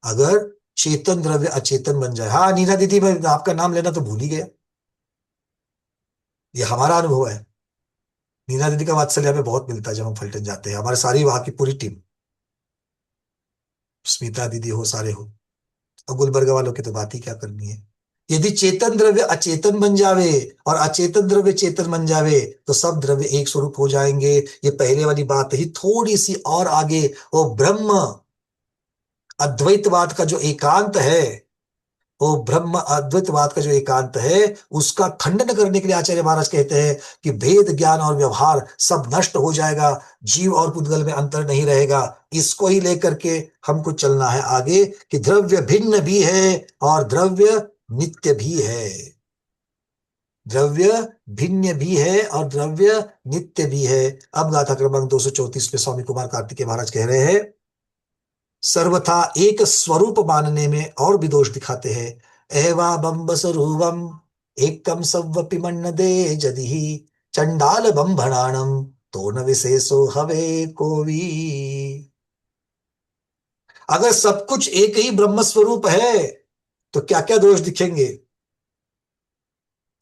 अगर चेतन द्रव्य अचेतन बन जाए, हाँ नीना दीदी मैं आपका नाम लेना तो भूल ही गया, ये हमारा अनुभव है। नीना दीदी का वात्सल्य हमें बहुत मिलता है जब हम फलटन जाते हैं, हमारे सारी वहां की पूरी टीम, स्मिता दीदी हो, सारे हो। और गुलबर्गा वालों की तो बात ही क्या करनी है। यदि चेतन द्रव्य अचेतन बन जावे और अचेतन द्रव्य चेतन बन जावे तो सब द्रव्य एक स्वरूप हो जाएंगे। ये पहले वाली बात ही थोड़ी सी और आगे, वो ब्रह्म अद्वैतवाद का जो एकांत है, वो ब्रह्म अद्वैतवाद का जो एकांत है, उसका खंडन करने के लिए आचार्य महाराज कहते हैं कि भेद ज्ञान और व्यवहार सब नष्ट हो जाएगा, जीव और पुद्गल में अंतर नहीं रहेगा। इसको ही लेकर के हमको चलना है आगे कि द्रव्य भिन्न भी है और द्रव्य नित्य भी है। द्रव्य भिन्न भी है और द्रव्य नित्य भी है। अब गाथा क्रमांक 234 में स्वामी कुमार कार्तिकेय महाराज कह रहे हैं, सर्वथा एक स्वरूप मानने में और भी दोष दिखाते हैं। एवा बम्ब स्वरूपम एकम सव्वपि मन्नदे जदि चंडाल बम्भणाणम तो न विशेषो हवे कोवी। अगर सब कुछ एक ही ब्रह्म स्वरूप है तो क्या क्या दोष दिखेंगे?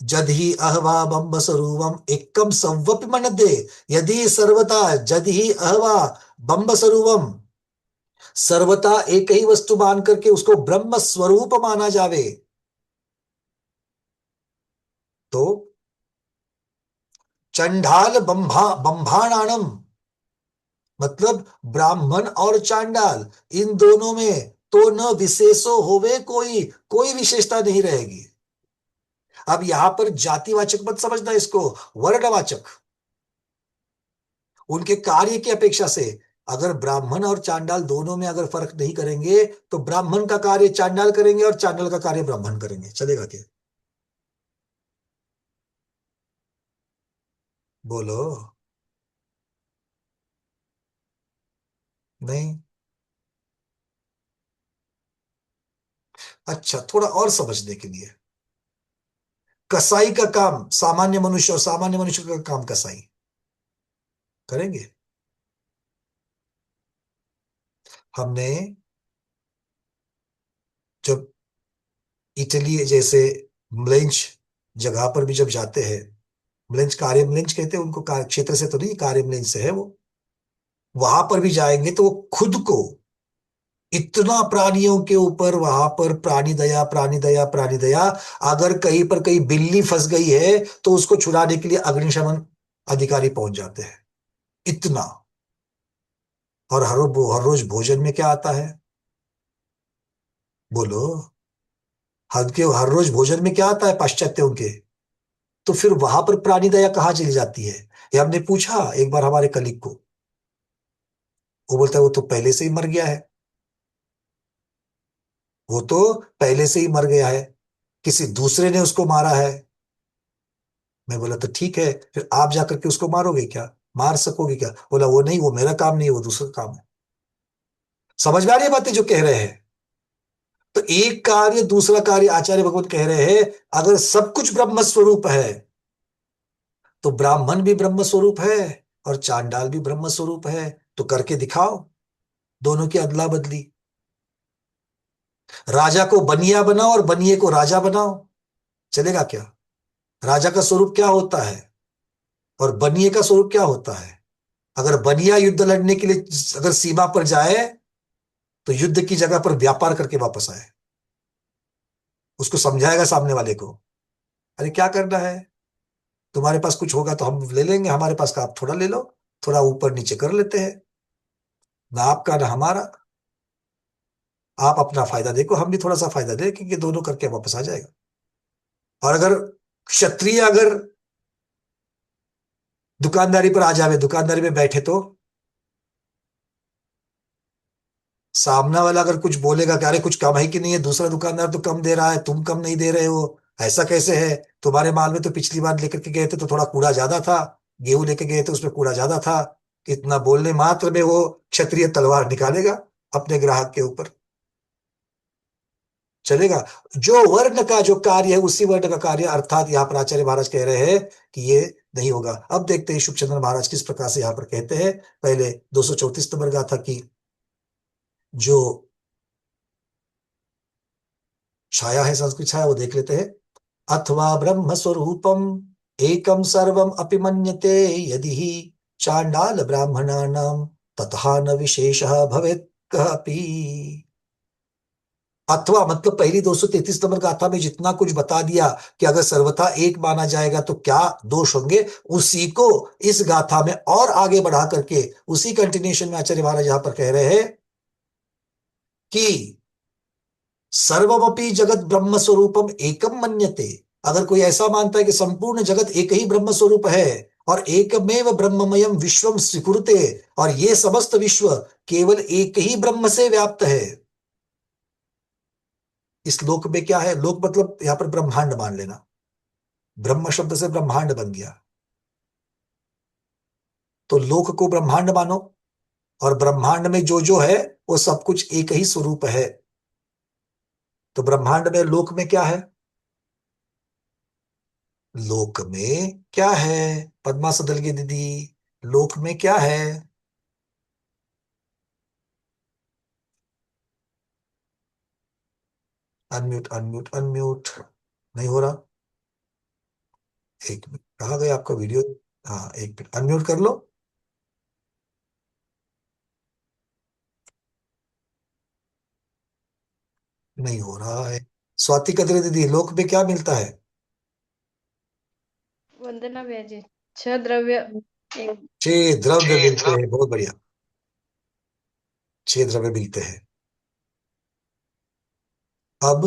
जद ही अहवा बम्ब स्वरूपम एकम सव्वपि मन्नदे, यदि सर्वथा जद ही अहवा बम्ब स्वरूपम, सर्वथा एक ही वस्तु मान करके उसको ब्रह्म स्वरूप माना जावे, तो चंडाल बंभाणाणम मतलब ब्राह्मण और चांडाल, इन दोनों में तो न विशेषो होवे कोई, कोई विशेषता नहीं रहेगी। अब यहां पर जातिवाचक मत समझना इसको, वर्णवाचक, उनके कार्य की अपेक्षा से। अगर ब्राह्मण और चांडाल दोनों में अगर फर्क नहीं करेंगे तो ब्राह्मण का कार्य चांडाल करेंगे और चांडाल का कार्य ब्राह्मण करेंगे, चलेगा क्या? बोलो। नहीं? अच्छा, थोड़ा और समझने के लिए, कसाई का काम सामान्य मनुष्य और सामान्य मनुष्य का काम कसाई करेंगे? हमने जब इटली जैसे म्लेंच जगह पर भी जब जाते हैं, म्लेंच कार्य म्लेंच कहते हैं उनको, कार्य क्षेत्र से तो नहीं, कार्य म्लेंच से है वो, वहां पर भी जाएंगे तो वो खुद को इतना प्राणियों के ऊपर, वहां पर प्राणी दया प्राणी दया प्राणी दया, अगर कहीं पर कहीं बिल्ली फंस गई है तो उसको छुड़ाने के लिए अग्निशमन अधिकारी पहुंच जाते हैं, इतना। और हर रोज भोजन में क्या आता है, बोलो? हर रोज भोजन में क्या आता है पाश्चात्यों के? तो फिर वहां पर प्राणी दया कहाँ चली जाती है? ये हमने पूछा एक बार हमारे कलीग को, वो बोलता है वो तो पहले से ही मर गया है, वो तो पहले से ही मर गया है, किसी दूसरे ने उसको मारा है। मैं बोला तो ठीक है, फिर आप जाकर के उसको मारोगे क्या, मार सकोगे क्या? बोला वो नहीं, वो मेरा काम नहीं है, वो दूसरा काम है। समझ में आ रही है बातें जो कह रहे हैं? तो एक कार्य दूसरा कार्य, आचार्य भगवत कह रहे हैं अगर सब कुछ ब्रह्म स्वरूप है तो ब्राह्मण भी ब्रह्म स्वरूप है और चांडाल भी ब्रह्म स्वरूप है, तो करके दिखाओ दोनों की अदला बदली। राजा को बनिया बनाओ और बनिए को राजा बनाओ, चलेगा क्या? राजा का स्वरूप क्या होता है और बनिए का स्वरूप क्या होता है? अगर बनिया युद्ध लड़ने के लिए अगर सीमा पर जाए तो युद्ध की जगह पर व्यापार करके वापस आए, उसको समझाएगा सामने वाले को, अरे क्या करना है, तुम्हारे पास कुछ होगा तो हम ले लेंगे, हमारे पास का आप थोड़ा ले लो, थोड़ा ऊपर नीचे कर लेते हैं, ना आपका ना हमारा, आप अपना फायदा देखो, हम भी थोड़ा सा फायदा देखेंगे, दोनों करके वापस आ जाएगा। और अगर क्षत्रिय अगर दुकानदारी पर आ जावे, दुकानदारी में बैठे तो सामना वाला अगर कुछ बोलेगा कि अरे कुछ कम है कि नहीं है, दूसरा दुकानदार तो कम दे रहा है, तुम कम नहीं दे रहे हो, ऐसा कैसे है, तुम्हारे माल में तो पिछली बार लेकर के गए थे तो थोड़ा कूड़ा ज्यादा था, गेहूं लेके गए थे उसमें कूड़ा ज्यादा था, इतना बोलने मात्र में वो क्षत्रिय तलवार निकालेगा अपने ग्राहक के ऊपर, चलेगा? जो वर्ण का जो कार्य है उसी वर्ण का कार्य, अर्थात यहाँ पर आचार्य महाराज कह रहे हैं कि ये नहीं होगा। अब देखते हैं शुभचंद्र महाराज किस प्रकार से यहाँ पर कहते हैं। पहले 234 नंबर गाथा की जो छाया है, संस्कृत छाया, वो देख लेते हैं। अथवा ब्रह्म स्वरूपम एकम सर्वम अपि मन्यते यदि ही चांडाल ब्राह्मणानाम तथा न विशेषः भवेत् कपि। अथवा मतलब पहली 233 नंबर गाथा में जितना कुछ बता दिया कि अगर सर्वथा एक माना जाएगा तो क्या दोष होंगे, उसी को इस गाथा में और आगे बढ़ा करके उसी कंटिन्यूएशन में आचार्य महाराज यहां पर कह रहे हैं कि सर्वमपि जगत ब्रह्म स्वरूपम एकम मन्यते। अगर कोई ऐसा मानता है कि संपूर्ण जगत एक ही ब्रह्म स्वरूप है और एकमेव ब्रह्ममयम विश्वम स्वीकुरुते, और ये समस्त विश्व केवल एक ही ब्रह्म से व्याप्त है। इस लोक में क्या है, लोक मतलब यहां पर ब्रह्मांड मान लेना, ब्रह्म शब्द से ब्रह्मांड बन गया, तो लोक को ब्रह्मांड मानो, और ब्रह्मांड में जो जो है वो सब कुछ एक ही स्वरूप है। तो ब्रह्मांड में लोक में क्या है, लोक में क्या है, पद्मा सदल की दीदी, लोक में क्या है? अनम्यूट अनम्यूट अनम्यूट, नहीं हो रहा। एक मिनट, कहाँ गया आपका वीडियो? हाँ एक मिनट, अनम्यूट कर लो। नहीं हो रहा है। स्वाति कदरे दीदी, लोक में क्या मिलता है? वंदना भैया जी, 6 द्रव्य एक। 6 द्रव्य मिलते हैं, बहुत बढ़िया, 6 द्रव्य मिलते हैं। अब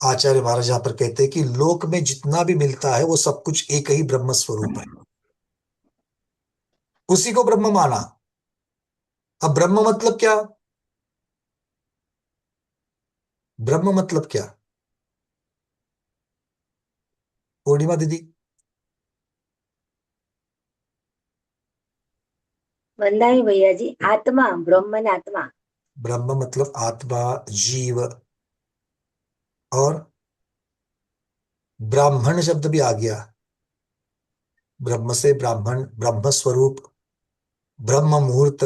आचार्य महाराज यहां पर कहते हैं कि लोक में जितना भी मिलता है वो सब कुछ एक ही ब्रह्म स्वरूप है, उसी को ब्रह्म माना। अब ब्रह्म मतलब क्या, ब्रह्म मतलब क्या? पूर्णिमा दीदी। वंदाई भैया जी, आत्मा, ब्रह्मन आत्मा। ब्रह्म मतलब आत्मा, जीव, और ब्राह्मण शब्द भी आ गया, ब्रह्म से ब्राह्मण, ब्रह्म स्वरूप, ब्रह्म मुहूर्त,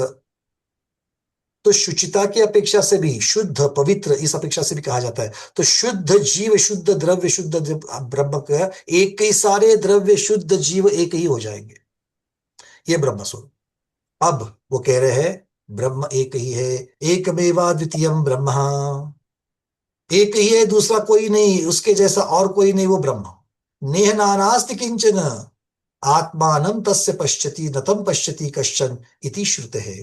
तो शुचिता की अपेक्षा से भी शुद्ध पवित्र इस अपेक्षा से भी कहा जाता है। तो शुद्ध जीव शुद्ध द्रव्य शुद्ध ब्रह्म का एक ही, सारे द्रव्य शुद्ध जीव एक ही हो जाएंगे, ये ब्रह्म स्वरूप। अब वो कह रहे हैं ब्रह्म एक ही है, एकमेवा द्वितीयम ब्रह्म, एक ही है, दूसरा कोई नहीं, उसके जैसा और कोई नहीं, वो ब्रह्म। नेह नानास्ति किंचन आत्मानं तस्य पश्यति न तम पश्यति कश्चन इति श्रुते है।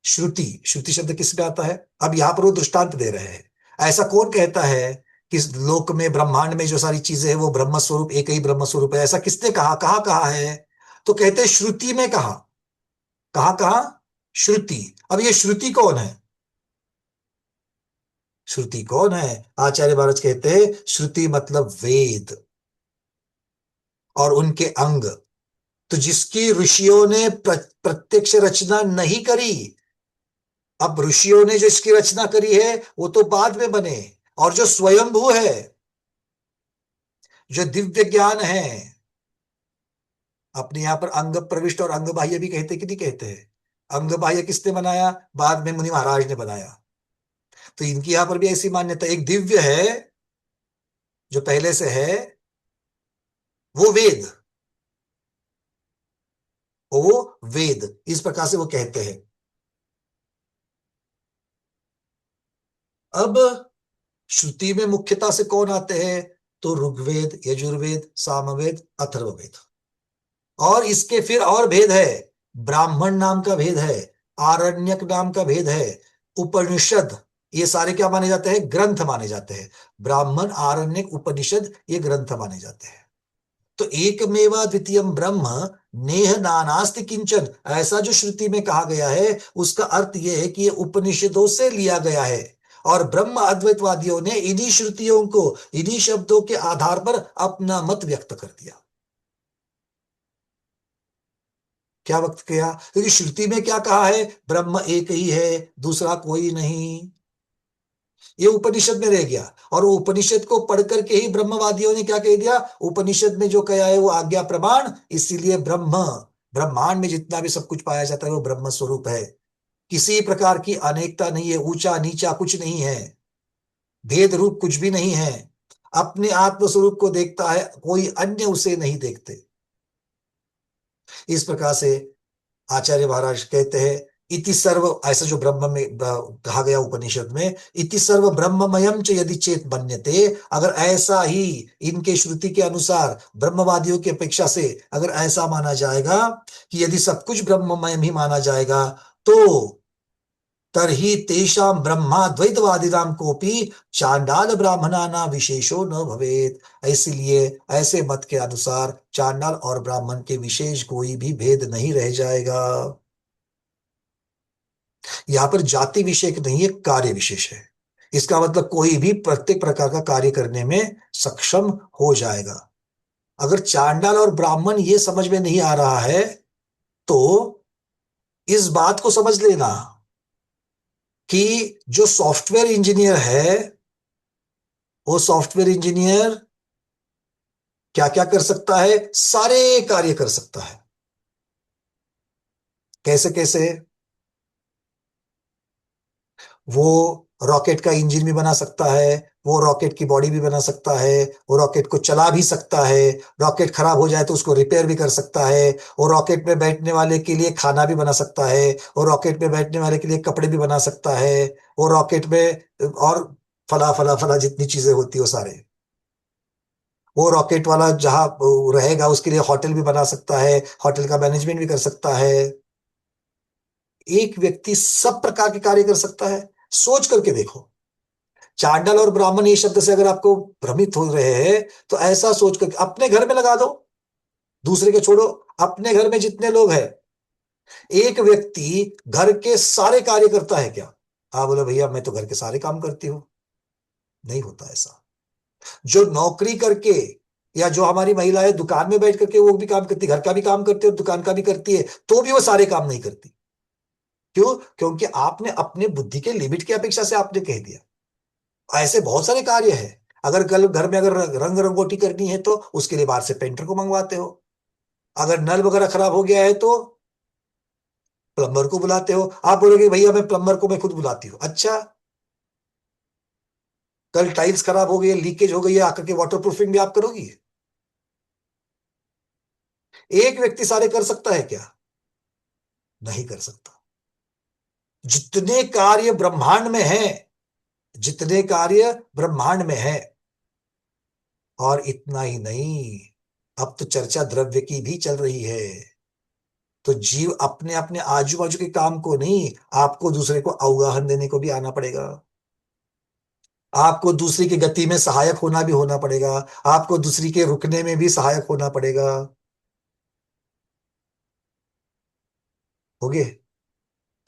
श्रुति, श्रुति शब्द किस पे आता है? अब यहां पर वो दृष्टांत दे रहे हैं। ऐसा कौन कहता है कि इस लोक में ब्रह्मांड में जो सारी चीजें हैं वो ब्रह्म स्वरूप, एक ही ब्रह्म स्वरूप है? ऐसा किसने कहा, कहाँ कहा है? तो कहते हैं श्रुति में कहा। कहाँ कहा? श्रुति। अब ये श्रुति कौन है? श्रुति कौन है? आचार्य महाराज कहते हैं श्रुति मतलब वेद और उनके अंग। तो जिसकी ऋषियों ने प्रत्यक्ष रचना नहीं करी, अब ऋषियों ने जो इसकी रचना करी है वो तो बाद में बने, और जो स्वयंभू है, जो दिव्य ज्ञान है, अपने यहां पर अंग प्रविष्ट और अंग बाह्य भी कहते कि नहीं कहते हैं? अंग बाह्य किसने बनाया? बाद में मुनि महाराज ने बनाया। तो इनकी यहां पर भी ऐसी मान्यता, एक दिव्य है जो पहले से है, वो वेद, वो वेद, इस प्रकार से वो कहते हैं। अब श्रुति में मुख्यता से कौन आते हैं? तो ऋग्वेद, यजुर्वेद, सामवेद, अथर्ववेद। और इसके फिर और भेद है, ब्राह्मण नाम का भेद है, आरण्यक नाम का भेद है, उपनिषद, ये सारे क्या माने जाते हैं? ग्रंथ माने जाते हैं। ब्राह्मण, आरण्यक, उपनिषद ये ग्रंथ माने जाते हैं। तो एकमेवा द्वितीयम ब्रह्म नेह नानास्ति किंचन, ऐसा जो श्रुति में कहा गया है उसका अर्थ यह है कि ये उपनिषदों से लिया गया है, और ब्रह्म अद्वैतवादियों ने इन्हीं श्रुतियों को, इन्हीं शब्दों के आधार पर अपना मत व्यक्त कर दिया। क्या वक्त किया? क्योंकि श्रुति में क्या कहा है? ब्रह्म एक ही है, दूसरा कोई नहीं। ये उपनिषद में रह गया, और वो उपनिषद को पढ़ करके ही ब्रह्मवादियों ने क्या कह दिया? उपनिषद में जो कहा है वो आज्ञा प्रमाण, इसीलिए ब्रह्म, ब्रह्मांड में जितना भी सब कुछ पाया जाता है वो ब्रह्म स्वरूप है। किसी प्रकार की अनेकता नहीं है, ऊंचा नीचा कुछ नहीं है, भेद रूप कुछ भी नहीं है। अपने आत्म स्वरूप को देखता है, कोई अन्य उसे नहीं देखते। इस प्रकार से आचार्य महाराज कहते हैं इति सर्व, ऐसा जो ब्रह्म में कहा गया उपनिषद में, इति सर्व ब्रह्ममयम च यदि चेत मन्यते, अगर ऐसा ही इनके श्रुति के अनुसार ब्रह्मवादियों की अपेक्षा से अगर ऐसा माना जाएगा कि यदि सब कुछ ब्रह्ममय ही माना जाएगा, तो तरहि तेषां ब्रह्माद्वैतवादिनां कोपि चांडाल ब्राह्मणानां विशेषो न भवेत। इसलिए ऐसे मत के अनुसार चांडाल और ब्राह्मण के विशेष कोई भी भेद नहीं रह जाएगा। यहां पर जाति विषय नहीं है, कार्य विशेष है। इसका मतलब कोई भी प्रत्येक प्रकार का कार्य करने में सक्षम हो जाएगा। अगर चांडाल और ब्राह्मण ये समझ में नहीं आ रहा है तो इस बात को समझ लेना कि जो सॉफ्टवेयर इंजीनियर है, वो सॉफ्टवेयर इंजीनियर क्या क्या कर सकता है? सारे कार्य कर सकता है। कैसे कैसे? वो रॉकेट का इंजन भी बना सकता है, वो रॉकेट की बॉडी भी बना सकता है, वो रॉकेट को चला भी सकता है, रॉकेट खराब हो जाए तो उसको रिपेयर भी कर सकता है, वो रॉकेट में बैठने वाले के लिए खाना भी बना सकता है, वो रॉकेट में बैठने वाले के लिए कपड़े भी बना सकता है, वो रॉकेट में और फला फला फला जितनी चीजें होती है वो सारे, वो रॉकेट वाला जहां रहेगा उसके लिए होटल भी बना सकता है, होटल का मैनेजमेंट भी कर सकता है। एक व्यक्ति सब प्रकार के कार्य कर सकता है। सोच करके देखो, चांडाल और ब्राह्मण ये शब्द से अगर आपको भ्रमित हो रहे हैं तो ऐसा सोच करके अपने घर में लगा दो, दूसरे के छोड़ो, अपने घर में जितने लोग हैं, एक व्यक्ति घर के सारे कार्य करता है क्या? हाँ बोले भैया मैं तो घर के सारे काम करती हूँ। नहीं होता ऐसा। जो नौकरी करके, या जो हमारी महिलाएं दुकान में बैठ करके वो भी काम करती, घर का भी काम करती है और दुकान का भी करती है, तो भी वो सारे काम नहीं करती। क्यों? क्योंकि आपने अपने बुद्धि के लिमिट की अपेक्षा से आपने कह दिया। ऐसे बहुत सारे कार्य है। अगर कल घर में अगर रंग रंगोटी करनी है तो उसके लिए बाहर से पेंटर को मंगवाते हो। अगर नल वगैरह खराब हो गया है तो प्लम्बर को बुलाते हो। आप बोलोगे भैया मैं प्लम्बर को मैं खुद बुलाती हूँ। अच्छा, कल टाइल्स खराब हो गई, लीकेज हो गई है, आकर के वाटर प्रूफिंग भी आप करोगी? एक व्यक्ति सारे कर सकता है क्या? नहीं कर सकता। जितने कार्य ब्रह्मांड में है, जितने कार्य ब्रह्मांड में है, और इतना ही नहीं, अब तो चर्चा द्रव्य की भी चल रही है। तो जीव अपने अपने आजू बाजू के काम को नहीं, आपको दूसरे को अवगाहन देने को भी आना पड़ेगा। आपको दूसरी की गति में सहायक होना पड़ेगा। आपको दूसरी के रुकने में भी सहायक होना पड़ेगा। होगे?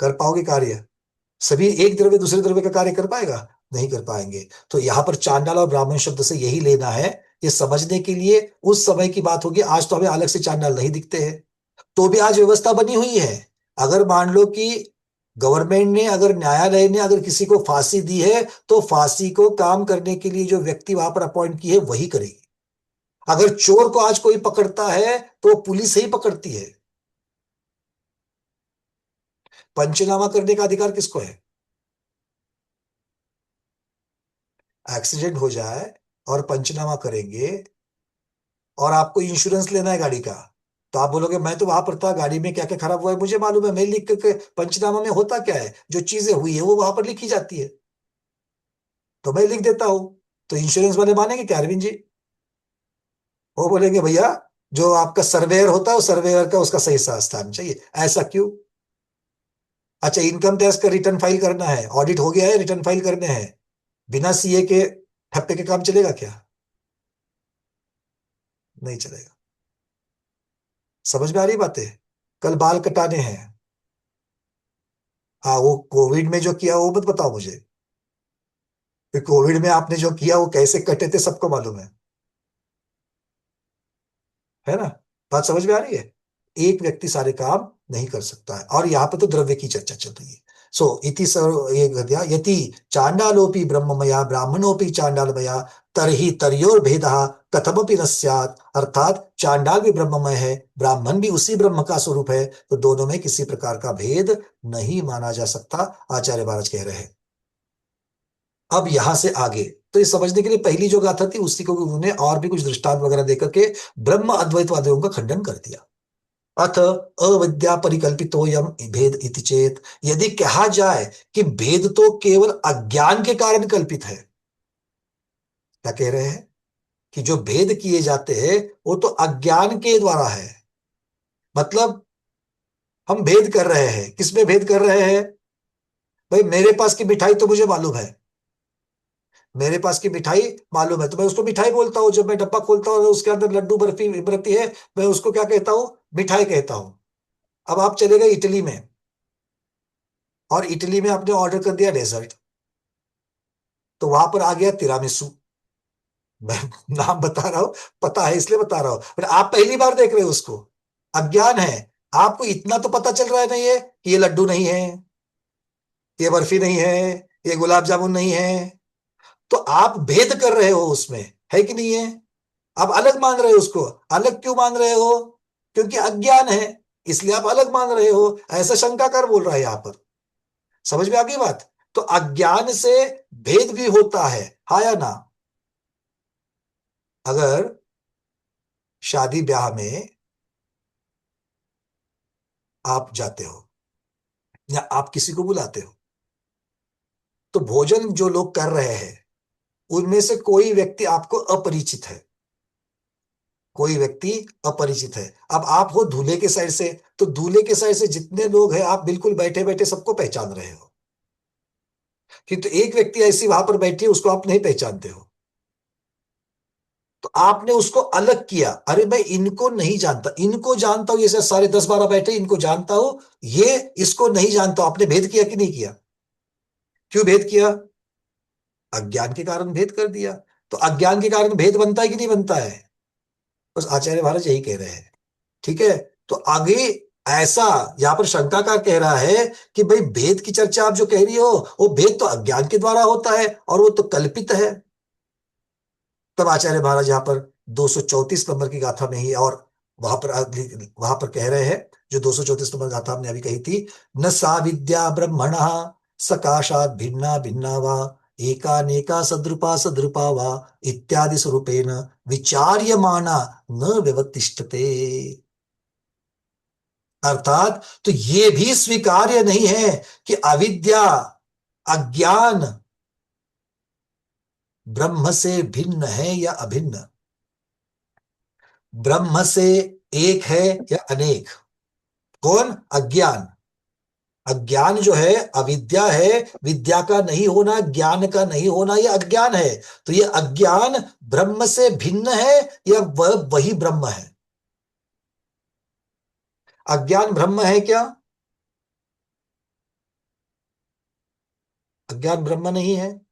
कर पाओगे कार्य? सभी एक द्रव्य दूसरे द्रव्य का कार्य कर पाएगा? नहीं कर पाएंगे। तो यहां पर चांडाल और ब्राह्मण शब्द से यही लेना है, ये समझने के लिए उस समय की बात होगी। आज तो हमें अलग से चांडाल नहीं दिखते हैं, तो भी आज व्यवस्था बनी हुई है। अगर मान लो कि गवर्नमेंट ने, अगर न्यायालय ने अगर किसी को फांसी दी है, तो फांसी को काम करने के लिए जो व्यक्ति वहां पर अपॉइंट की है वही करेगी। अगर चोर को आज कोई पकड़ता है तो पुलिस ही पकड़ती है। पंचनामा करने का अधिकार किसको है? एक्सीडेंट हो जाए और पंचनामा करेंगे, और आपको इंश्योरेंस लेना है गाड़ी का, तो आप बोलोगे मैं तो वहां पर था, गाड़ी में क्या क्या खराब हुआ है मुझे मालूम है, मैं लिख करके। पंचनामा में होता क्या है, जो चीजें हुई है वो वहां पर लिखी जाती है, तो मैं लिख देता हूं। तो इंश्योरेंस वाले मानेंगे क्या अरविंद जी? वो बोलेंगे भैया जो आपका सर्वेयर होता है, वो सर्वेयर का उसका सही स्थान चाहिए। ऐसा क्यों? अच्छा, इनकम टैक्स का रिटर्न फाइल करना है, ऑडिट हो गया है, रिटर्न फाइल करने हैं, बिना सीए के ठप्पे के काम चलेगा क्या? नहीं चलेगा। समझ में आ रही बातें? कल बाल कटाने हैं, हाँ वो कोविड में जो किया वो मत बताओ मुझे, कि कोविड में आपने जो किया वो कैसे कटे थे सबको मालूम है ना? बात समझ में आ रही है? एक व्यक्ति सारे काम नहीं कर सकता है, और यहाँ पे तो द्रव्य की चर्चा चल रही है। सो इति सर्व ये गद्या यति चांडालोपि ब्रह्ममया ब्राह्मणोपि चांडालमया तरहि तर्योर भेदः कथमपि न स्यात्। अर्थात चांडाल भी ब्रह्ममय है, ब्राह्मण भी उसी ब्रह्म का स्वरूप है, तो दोनों में किसी प्रकार का भेद नहीं माना जा सकता, आचार्य महाराज कह रहे हैं। अब यहां से आगे तो ये समझने के लिए पहली जो गाथा थी उसी को उन्होंने और भी कुछ दृष्टांत वगैरह देकर के ब्रह्म अद्वैतवादियों का खंडन कर दिया। अथ अविद्या परिकल्पितो यम भेद इति चेत, यदि कहा जाए कि भेद तो केवल अज्ञान के कारण कल्पित है, क्या कह रहे हैं कि जो भेद किए जाते हैं वो तो अज्ञान के द्वारा है। मतलब हम भेद कर रहे हैं, किसमें भेद कर रहे हैं? भाई मेरे पास की मिठाई तो मुझे मालूम है, मेरे पास की मिठाई मालूम है, तो मैं उसको मिठाई बोलता हूं। जब मैं डब्बा खोलता हूँ उसके अंदर लड्डू बर्फी इमरती है, मैं उसको क्या कहता हूं? मिठाई कहता हूं। अब आप चले गए इटली में, और इटली में आपने ऑर्डर कर दिया डेजर्ट, तो वहां पर आ गया तिरामिसू। मैं नाम बता रहा हूं, पता है इसलिए बता रहा हूं, पर आप पहली बार देख रहे हो उसको, अज्ञान है। आपको इतना तो पता चल रहा है नहीं है कि ये लड्डू नहीं है, ये बर्फी नहीं है, ये गुलाब जामुन नहीं है, तो आप भेद कर रहे हो उसमें, है कि नहीं है? आप अलग मान रहे हो उसको। अलग क्यों मान रहे हो? क्योंकि अज्ञान है, इसलिए आप अलग मान रहे हो। ऐसा शंकाकार बोल रहा है यहां पर। समझ में आ गई बात? तो अज्ञान से भेद भी होता है, हाँ या ना? अगर शादी ब्याह में आप जाते हो या आप किसी को बुलाते हो, तो भोजन जो लोग कर रहे हैं उनमें से कोई व्यक्ति आपको अपरिचित है, कोई व्यक्ति अपरिचित है। अब आप हो दूल्हे के साइड से, तो दूल्हे के साइड से जितने लोग हैं आप बिल्कुल बैठे बैठे सबको पहचान रहे हो, किंतु एक व्यक्ति ऐसी वहां पर बैठी है उसको आप नहीं पहचानते हो, तो आपने उसको अलग किया। अरे मैं इनको नहीं जानता, इनको जानता हूं, ये सारे 10-12 बैठे इनको जानता हूं, ये इसको नहीं जानता हूं। आपने भेद किया कि नहीं किया? क्यों भेद किया? अज्ञान के कारण भेद कर दिया। तो अज्ञान के कारण भेद बनता है कि नहीं बनता है? बस आचार्य महाराज यही कह रहे हैं। ठीक है, तो आगे ऐसा यहां पर शंकाकार कह रहा है कि भाई भेद की चर्चा आप जो कह रही हो वो भेद तो अज्ञान के द्वारा होता है और वो तो कल्पित है। तब आचार्य महाराज यहां पर 234 नंबर की गाथा में ही और वहां पर कह रहे हैं, जो 234 नंबर गाथा हमने अभी कही थी, न सा विद्या ब्रह्मणः सकाशात भिन्ना भिन्ना वा एकानेका सद्रुपा सद्रुपा वा इत्यादि स्वरूपेण विचार्यमाना न व्यवतिष्ठते। अर्थात तो ये भी स्वीकार्य नहीं है कि अविद्या, अज्ञान ब्रह्म से भिन्न है या अभिन्न, ब्रह्म से एक है या अनेक। कौन? अज्ञान। अज्ञान जो है, अविद्या है, विद्या का नहीं होना, ज्ञान का नहीं होना, ये अज्ञान है। तो ये अज्ञान ब्रह्म से भिन्न है या वह वही ब्रह्म है? अज्ञान ब्रह्म है क्या? अज्ञान ब्रह्म नहीं है।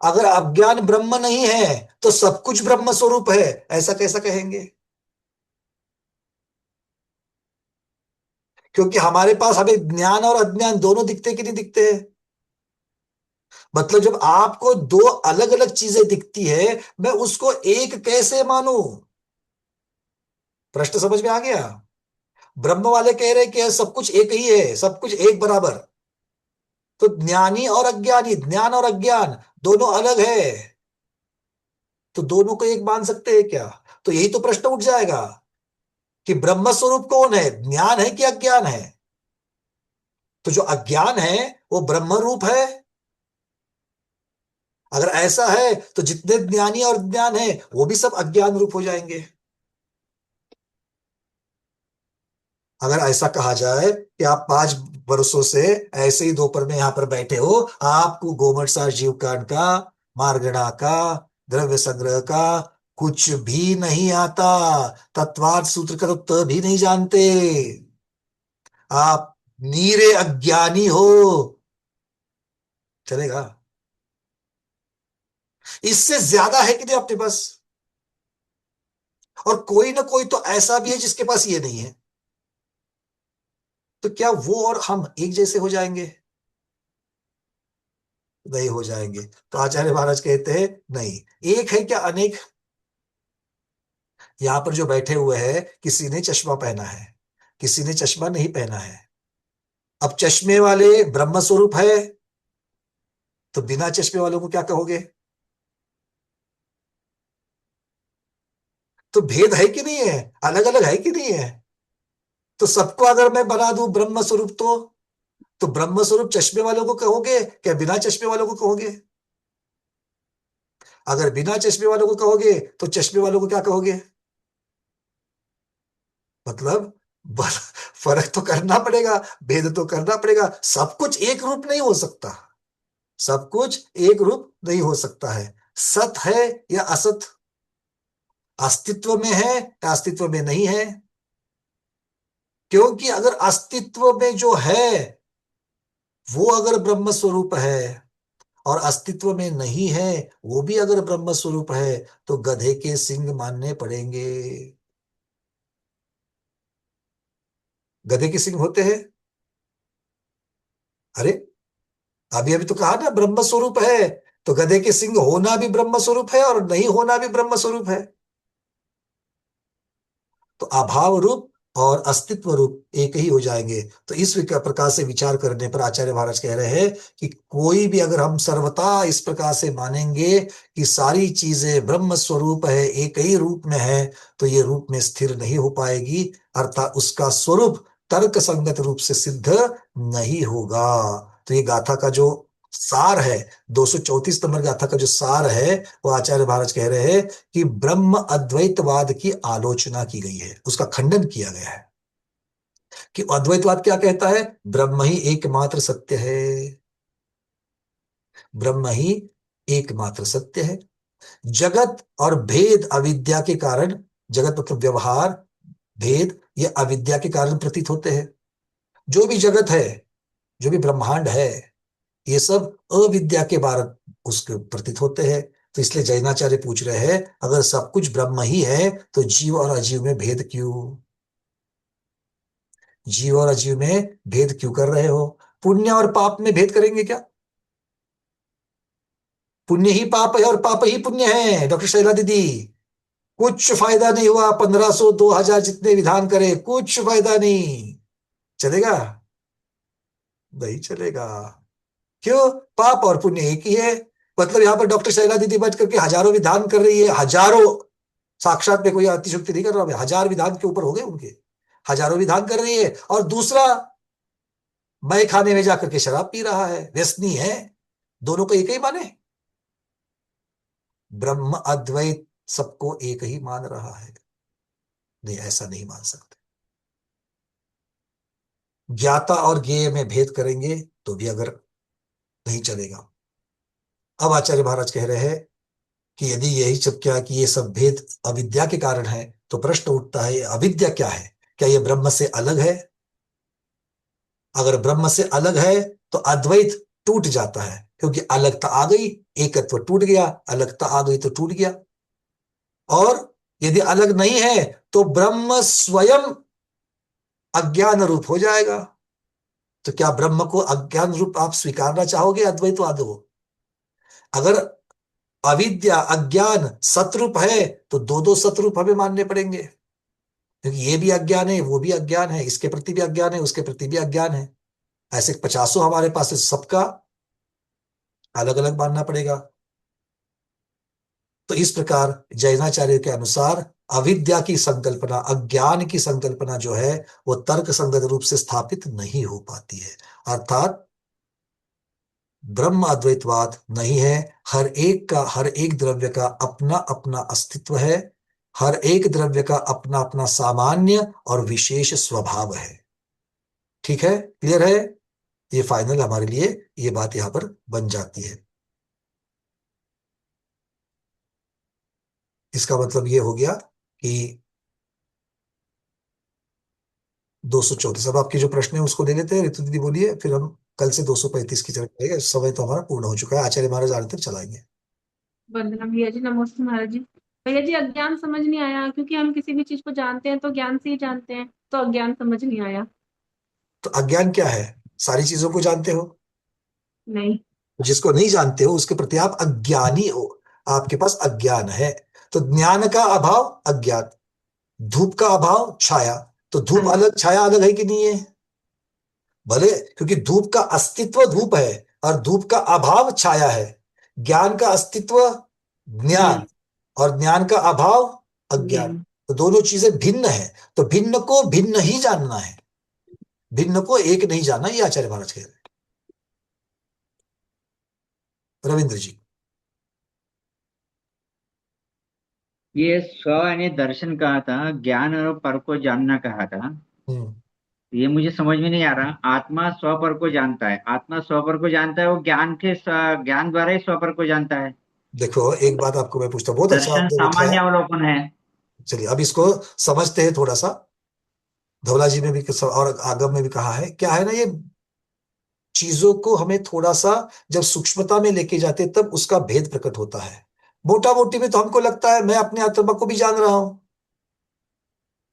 अगर अज्ञान ब्रह्म नहीं है तो सब कुछ ब्रह्म स्वरूप है, ऐसा कैसा कहेंगे? क्योंकि हमारे पास हमें ज्ञान और अज्ञान दोनों दिखते कि नहीं दिखते हैं। मतलब जब आपको दो अलग अलग चीजें दिखती है, मैं उसको एक कैसे मानूं? प्रश्न समझ में आ गया? ब्रह्म वाले कह रहे हैं कि सब कुछ एक ही है, सब कुछ एक बराबर। तो ज्ञानी और अज्ञानी, ज्ञान और अज्ञान दोनों अलग है, तो दोनों को एक मान सकते हैं क्या? तो यही तो प्रश्न उठ जाएगा कि ब्रह्म स्वरूप कौन है, ज्ञान है कि अज्ञान है? तो जो अज्ञान है वो ब्रह्म रूप है। अगर ऐसा है तो जितने ज्ञानी और ज्ञान है वो भी सब अज्ञान रूप हो जाएंगे। अगर ऐसा कहा जाए कि आप 5 वर्षों से ऐसे ही दोपहर में यहां पर बैठे हो, आपको गोमटसार जीवकांड का, मार्गणा का, द्रव्य संग्रह का कुछ भी नहीं आता, तत्वार्थ सूत्र का तो भी नहीं जानते, आप नीरे अज्ञानी हो, चलेगा? इससे ज्यादा है कि नहीं अपने पास? और कोई ना कोई तो ऐसा भी है जिसके पास ये नहीं है। तो क्या वो और हम एक जैसे हो जाएंगे? नहीं हो जाएंगे। तो आचार्य महाराज कहते हैं नहीं, एक है क्या अनेक? यहां पर जो बैठे हुए हैं, किसी ने चश्मा पहना है, किसी ने चश्मा नहीं पहना है। अब चश्मे वाले ब्रह्म स्वरूप है, तो बिना चश्मे वालों को क्या कहोगे? तो भेद है कि नहीं है, अलग अलग है कि नहीं है? तो सबको अगर मैं बना दूं ब्रह्म स्वरूप, तो ब्रह्म स्वरूप चश्मे वालों को कहोगे क्या बिना चश्मे वालों को कहोगे? अगर बिना चश्मे वालों को कहोगे तो चश्मे वालों को क्या कहोगे? मतलब ब- फर्क तो करना पड़ेगा, भेद तो करना पड़ेगा। सब कुछ एक रूप नहीं हो सकता, सब कुछ एक रूप नहीं हो सकता है। सत है या असत, अस्तित्व में है या अस्तित्व में नहीं है? क्योंकि अगर अस्तित्व में जो है वो अगर ब्रह्म स्वरूप है, और अस्तित्व में नहीं है वो भी अगर ब्रह्म स्वरूप है, तो गधे के सिंग मानने पड़ेंगे। गधे के सिंग होते हैं? अरे अभी अभी तो कहा ना ब्रह्म स्वरूप है, तो गधे के सिंग होना भी ब्रह्म स्वरूप है और नहीं होना भी ब्रह्म स्वरूप है। तो अभाव रूप और अस्तित्व रूप एक ही हो जाएंगे। तो इस प्रकार से विचार करने पर आचार्य महाराज कह रहे हैं कि कोई भी अगर हम सर्वथा इस प्रकार से मानेंगे कि सारी चीजें ब्रह्म स्वरूप है, एक ही रूप में है, तो ये रूप में स्थिर नहीं हो पाएगी, अर्थात उसका स्वरूप तर्क संगत रूप से सिद्ध नहीं होगा। तो ये गाथा का जो सार है, 234 नंबर गाथा का जो सार है, वो आचार्य महाराज कह रहे हैं कि ब्रह्म अद्वैतवाद की आलोचना की गई है, उसका खंडन किया गया है। कि अद्वैतवाद क्या कहता है? ब्रह्म ही एकमात्र सत्य है, ब्रह्म ही एकमात्र सत्य है। जगत और भेद अविद्या के कारण, जगत मतलब व्यवहार, भेद ये अविद्या के कारण प्रतीत होते हैं। जो भी जगत है, जो भी ब्रह्मांड है, ये सब अविद्या के बारे उसके प्रतीत होते हैं। तो इसलिए जैनाचार्य पूछ रहे हैं, अगर सब कुछ ब्रह्म ही है तो जीव और अजीव में भेद क्यों? जीव और अजीव में भेद क्यों कर रहे हो? पुण्य और पाप में भेद करेंगे क्या? पुण्य ही पाप है और पाप ही पुण्य है, डॉक्टर शैला दीदी। कुछ फायदा नहीं हुआ, 1500 2000 जितने विधान करे, कुछ फायदा नहीं। चलेगा? नहीं चलेगा। क्यों? पाप और पुण्य एक ही है। मतलब यहां पर डॉक्टर शैला दीदी बैठ करके हजारों विधान कर रही है, हजारों, साक्षात में कोई अतिशुक्ति नहीं कर रहा मैं, 1000 विधान के ऊपर हो गए उनके, हजारों विधान कर रही है। और दूसरा, मैं खाने में जाकर के शराब पी रहा है, व्यसनी है। दोनों को एक ही माने? ब्रह्म अद्वैत सबको एक ही मान रहा है? नहीं, ऐसा नहीं मान सकते। ज्ञाता और ज्ञेय में भेद करेंगे तो भी अगर नहीं चलेगा। अब आचार्य महाराज कह रहे हैं कि यदि यही सब क्या कि ये सब भेद अविद्या के कारण है, तो प्रश्न उठता है, अविद्या क्या है? क्या ये ब्रह्म से अलग है? अगर ब्रह्म से अलग है तो अद्वैत टूट जाता है, क्योंकि अलगता आ गई, एकत्व टूट गया, अलगता आ गई तो टूट गया। और यदि अलग नहीं है तो ब्रह्म स्वयं अज्ञान रूप हो जाएगा। तो क्या ब्रह्म को अज्ञान रूप आप स्वीकारना चाहोगे अद्वैतवाद को? अगर अविद्या अज्ञान सतरूप है तो दो दो सतरूप हमें मानने पड़ेंगे, क्योंकि ये भी अज्ञान है, वो भी अज्ञान है, इसके प्रति भी अज्ञान है, उसके प्रति भी अज्ञान है। ऐसे 50 हमारे पास है, सबका अलग अलग मानना पड़ेगा। तो इस प्रकार जैनाचार्य के अनुसार अविद्या की संकल्पना, अज्ञान की संकल्पना जो है वो तर्क संगत रूप से स्थापित नहीं हो पाती है। अर्थात ब्रह्म अद्वैतवाद नहीं है। हर एक का, हर एक द्रव्य का अपना अपना अस्तित्व है, हर एक द्रव्य का अपना अपना सामान्य और विशेष स्वभाव है। ठीक है? क्लियर है? ये फाइनल हमारे लिए ये बात यहां पर बन जाती है। इसका मतलब ये हो गया कि 234। अब आपके जो प्रश्न है उसको ले लेते हैं। ऋतु दीदी बोलिए, फिर हम कल से 235 की तरफ जाएंगे। समय तो हमारा पूर्ण हो चुका है, आचार्य महाराज आने तक चलाएंगे। वंदना भैया जी, नमस्ते महाराज जी। भैया जी, अज्ञान समझ नहीं आया, क्योंकि हम किसी भी चीज को जानते हैं तो ज्ञान से ही जानते हैं, तो अज्ञान समझ नहीं आया। तो अज्ञान क्या है? सारी चीजों को जानते हो, नहीं। जिसको नहीं जानते हो उसके प्रति आप अज्ञानी हो, आपके पास अज्ञान है। तो ज्ञान का अभाव अज्ञान, धूप का अभाव छाया। तो धूप हाँ। अलग छाया अलग है कि नहीं है? भले, क्योंकि धूप का अस्तित्व धूप है और धूप का अभाव छाया है। ज्ञान का अस्तित्व ज्ञान ज्ञान। और ज्ञान का अभाव अज्ञान। ज्ञान। तो दोनों चीजें भिन्न है, तो भिन्न को भिन्न ही जानना है, भिन्न को एक नहीं जानना। ये आचार्य महाराज कह रहे हैं। रविंद्र जी। ये स्व यानी दर्शन कहा था, ज्ञान और पर को जानना कहा था। हम्म ये मुझे समझ में नहीं आ रहा। आत्मा स्व पर को जानता है, आत्मा स्व पर को जानता है, वो ज्ञान के ज्ञान द्वारा ही स्व पर को जानता है। देखो, एक बात आपको मैं पूछता हूँ, बहुत अच्छा दर्शन आपने सामान्य उठाया। अवलोकन है। चलिए अब इसको समझते हैं थोड़ा सा। धवला जी ने भी और आगम में भी कहा है, क्या है ना, ये चीजों को हमें थोड़ा सा जब सूक्ष्मता में लेके जाते हैं, तब उसका भेद प्रकट होता है। मोटा मोटी में तो हमको लगता है मैं अपने आत्मा को भी जान रहा हूं,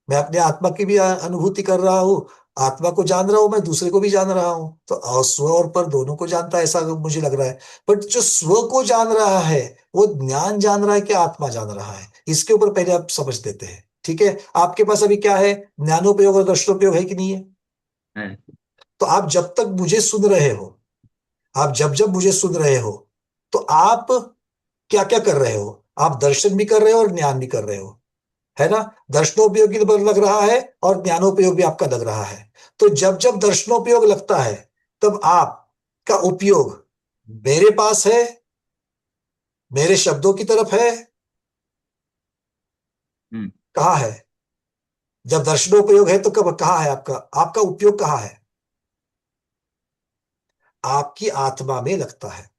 मैं अपने आत्मा की भी अनुभूति कर रहा हूँ, आत्मा को जान रहा हूं, मैं दूसरे को भी जान रहा हूं। तो स्व और पर दोनों को जानता है ऐसा मुझे लग रहा है। बट जो स्व को जान रहा है वो ज्ञान जान रहा है कि आत्मा जान रहा है, इसके ऊपर पहले आप समझ देते हैं। ठीक है? आपके पास अभी क्या है? ज्ञानोपयोग और दर्शनोपयोग है कि नहीं है? है। तो आप जब तक मुझे सुन रहे हो, आप जब जब मुझे सुन रहे हो, तो आप क्या क्या कर रहे हो? आप दर्शन भी कर रहे हो और ज्ञान भी कर रहे हो, है ना? दर्शनोपयोगी लग रहा है और ज्ञानोपयोग भी आपका लग रहा है। तो जब जब दर्शनोपयोग लगता है, तब आपका उपयोग मेरे पास है, मेरे शब्दों की तरफ है, हम्म। कहाँ है? जब दर्शनोपयोग है तो कब, कहाँ है आपका, आपका उपयोग कहाँ है? आपकी आत्मा में लगता है।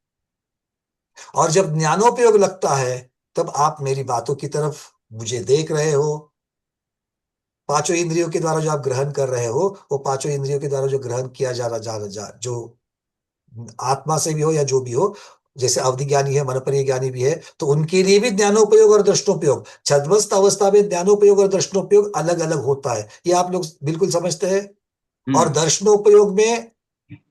और जब ज्ञानोपयोग लगता है, तब आप मेरी बातों की तरफ, मुझे देख रहे हो। पांचों इंद्रियों के द्वारा जो आप ग्रहण कर रहे हो, वो पांचों इंद्रियों के द्वारा जो ग्रहण किया जो आत्मा से भी हो या जो भी हो, जैसे अवधि ज्ञानी है, मनपरीय ज्ञानी भी है, तो उनके लिए भी ज्ञानोपयोग और दर्शनोपयोग, छद्मस्त अवस्था में ज्ञानोपयोग और दर्शनोपयोग अलग अलग होता है। ये आप लोग बिल्कुल समझते हैं। और हम्म। दर्शनोपयोग में,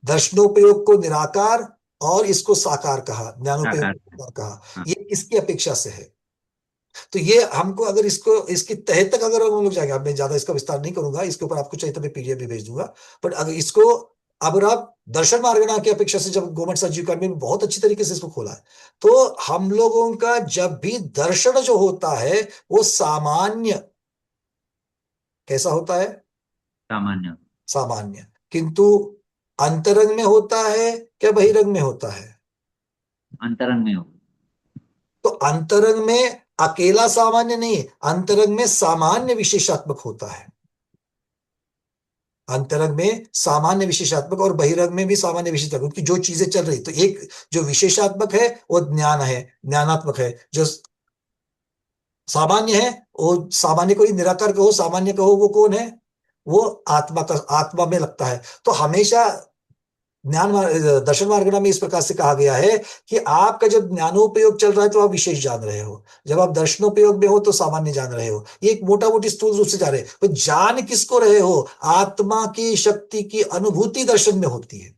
दर्शनोपयोग को निराकार और इसको साकार कहा, ज्ञानोपयोग साकार। को साकार कहा। हाँ। ये किसकी अपेक्षा से है? तो ये हमको अगर इसको इसकी तह तक अगर हम लोग जाएंगे, अब मैं ज्यादा इसका विस्तार नहीं करूंगा, इसके ऊपर आपको चाहिए तो मैं पीडीएफ भी भेज दूंगा। बट अगर इसको, अगर आप दर्शन मार्गना की अपेक्षा से, जब गोमठ संजीव का में बहुत अच्छी तरीके से इसको खोला है, तो हम लोगों का जब भी दर्शन जो होता है वो सामान्य कैसा होता है? सामान्य। सामान्य। किंतु अंतरंग में होता है क्या बहिरंग में होता है? अंतरंग में हो। तो अंतरंग में अकेला सामान्य नहीं, अंतरंग में सामान्य विशेषात्मक होता है। अंतरंग में सामान्य विशेषात्मक और बहिरंग में भी सामान्य विशेषात्मक, उनकी जो चीजें चल रही, तो एक जो विशेषात्मक है वो ज्ञान है, ज्ञानात्मक है। जो सामान्य है, वो सामान्य को ही निराकार कहो, सामान्य कहो, वो कौन है? वो आत्मा का, आत्मा में लगता है। तो हमेशा दर्शन मार्गना में इस प्रकार से कहा गया है कि आपका जब ज्ञानोपयोग चल रहा है तो आप विशेष जान रहे हो, जब आप दर्शनोपयोग में हो तो सामान्य जान रहे हो। ये एक मोटा मोटी स्थूल रूप से जा रहे हैं। तो जान किसको रहे हो? आत्मा की शक्ति की अनुभूति दर्शन में होती है।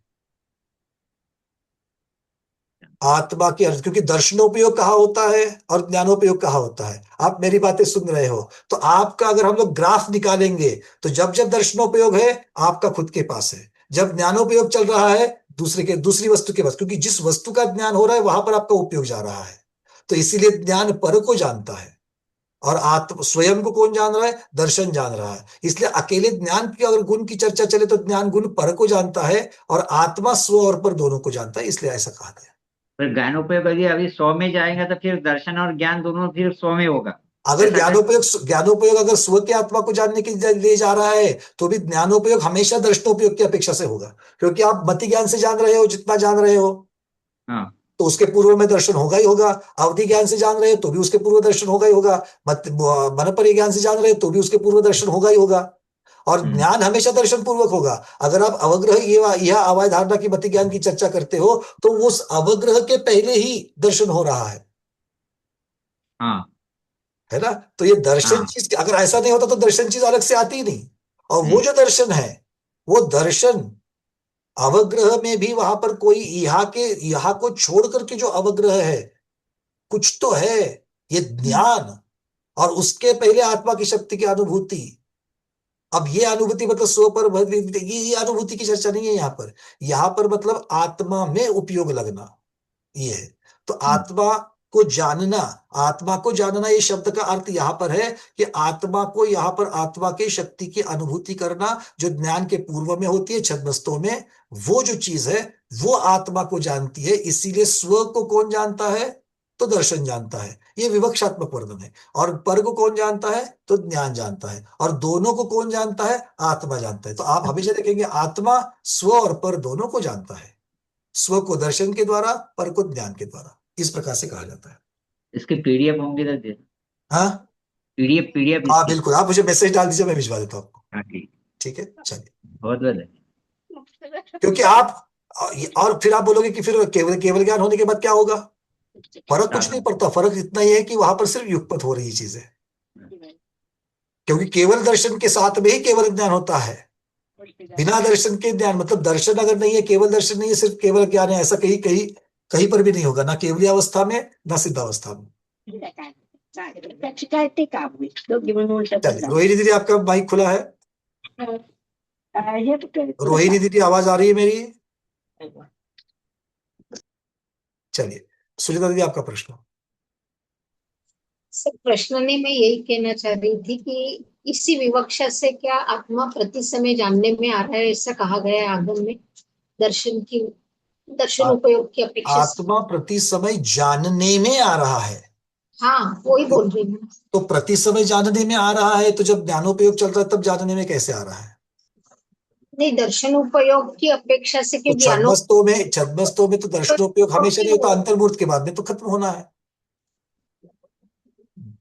आत्मा की क्योंकि दर्शनोपयोग कहाँ होता है और ज्ञानोपयोग कहाँ होता है? आप मेरी बातें सुन रहे हो, तो आपका अगर हम लोग ग्राफ निकालेंगे तो जब जब दर्शनोपयोग है आपका खुद के पास है, जब ज्ञानोपयोग चल रहा है दूसरी वस्तु के पास, क्योंकि जिस वस्तु का ज्ञान हो रहा है वहां पर आपका उपयोग जा रहा है। तो इसीलिए ज्ञान पर को जानता है, और आत्म स्वयं को कौन जान रहा है? दर्शन जान रहा है। इसलिए अकेले ज्ञान की अगर गुण की चर्चा चले तो ज्ञान गुण पर को जानता है और आत्मा स्व और पर दोनों को जानता है, इसलिए ऐसा कहा गया। फिर ज्ञानोपयोग यदि अभी 100 में जाएगा तो फिर दर्शन और ज्ञान दोनों फिर 100 में होगा। अगर ऐसा ज्ञानोपयोग अगर स्व की आत्मा को जानने के लिए जा रहा है तो भी ज्ञानोपयोग हमेशा दर्शनोपयोग की अपेक्षा से होगा, क्योंकि आप मति ज्ञान से जान रहे हो जितना जान रहे हो, हाँ। तो उसके पूर्व में दर्शन होगा ही होगा। अवधि ज्ञान से जान रहे हो तो भी उसके पूर्व दर्शन होगा ही होगा। मनपरि ज्ञान से जान रहे हो तो भी उसके पूर्व दर्शन होगा ही होगा। और ज्ञान हमेशा दर्शन पूर्वक होगा। अगर आप अवग्रह यह अवैध धारणा की मति ज्ञान की चर्चा करते हो तो उस अवग्रह के पहले ही दर्शन हो रहा हाँ। है ना? तो ये दर्शन हाँ। चीज, अगर ऐसा नहीं होता तो दर्शन चीज अलग से आती ही नहीं। और वो जो दर्शन है, वो दर्शन अवग्रह में भी वहां पर कोई यहाँ को छोड़ करके जो अवग्रह है कुछ तो है, ये ज्ञान। और उसके पहले आत्मा की शक्ति की अनुभूति। अब ये अनुभूति मतलब स्व पर ये अनुभूति की चर्चा नहीं है यहाँ पर। यहाँ पर मतलब आत्मा में उपयोग लगना ये है। तो आत्मा को जानना, आत्मा को जानना, ये शब्द का अर्थ यहां पर है कि आत्मा को, यहां पर आत्मा की शक्ति की अनुभूति करना जो ज्ञान के पूर्व में होती है छद्मस्तों में, वो जो चीज है वो आत्मा को जानती है। इसीलिए स्व को कौन जानता है? तो दर्शन जानता है। ये विवक्षात्मक वर्णन है। और पर को कौन जानता है? तो ज्ञान जानता है। और दोनों को कौन जानता है? आत्मा जानता है। तो आप हमेशा देखेंगे आत्मा स्व और पर दोनों को जानता है। स्व को दर्शन के द्वारा, पर को ज्ञान के द्वारा, इस प्रकार से कहा जाता है। इसके पीडीएफ होंगे तो दे। हाँ पीडीएफ हाँ इसकी। बिल्कुल, आप मुझे मैसेज डाल दीजिए, मैं भिजवा देता हूँ आपको। हाँ ठीक। ठीक है, चलिए। बहुत बहुत है। क्योंकि आप, और फिर आप बोलोगे कि फिर केवल केवल ज्ञान होने के बाद क्या होगा? फर्क कुछ नहीं पड़ता। फर्क इतना ही है कि वहां पर सिर्फ युगपत हो रही चीज है। क्योंकि केवल दर्शन के साथ में ही केवल ज्ञान होता है। बिना दर्शन के ज्ञान, मतलब दर्शन अगर नहीं है, केवल दर्शन नहीं है, सिर्फ केवल ज्ञान है, ऐसा कहीं कहीं कहीं पर भी नहीं होगा, ना केवली अवस्था में ना सिद्धावस्था में। चलिए, रोहिणी दीदी आपका माइक खुला है। रोहिणी दीदी आवाज आ रही है मेरी? चलिए, सुनीता दीदी आपका प्रश्न। सर, प्रश्न में मैं यही कहना चाह रही थी कि इसी विवक्षा से क्या आत्मा प्रति समय जानने में आ रहा है, ऐसा कहा गया है आगम में, दर्शन उपयोग की अपेक्षा से? आत्मा प्रति समय जानने में आ रहा है। हाँ, वही बोल रही हूँ। तो प्रति समय जानने में आ रहा है, तो जब ज्ञानोपयोग चल रहा है तब जानने में कैसे आ रहा है? नहीं, दर्शन उपयोग की अपेक्षा से तो क्यों ज्ञानो छद्मस्तों में तो दर्शनोपयोग हमेशा नहीं होता, अंतर्मूर्त के बाद में तो खत्म होना है।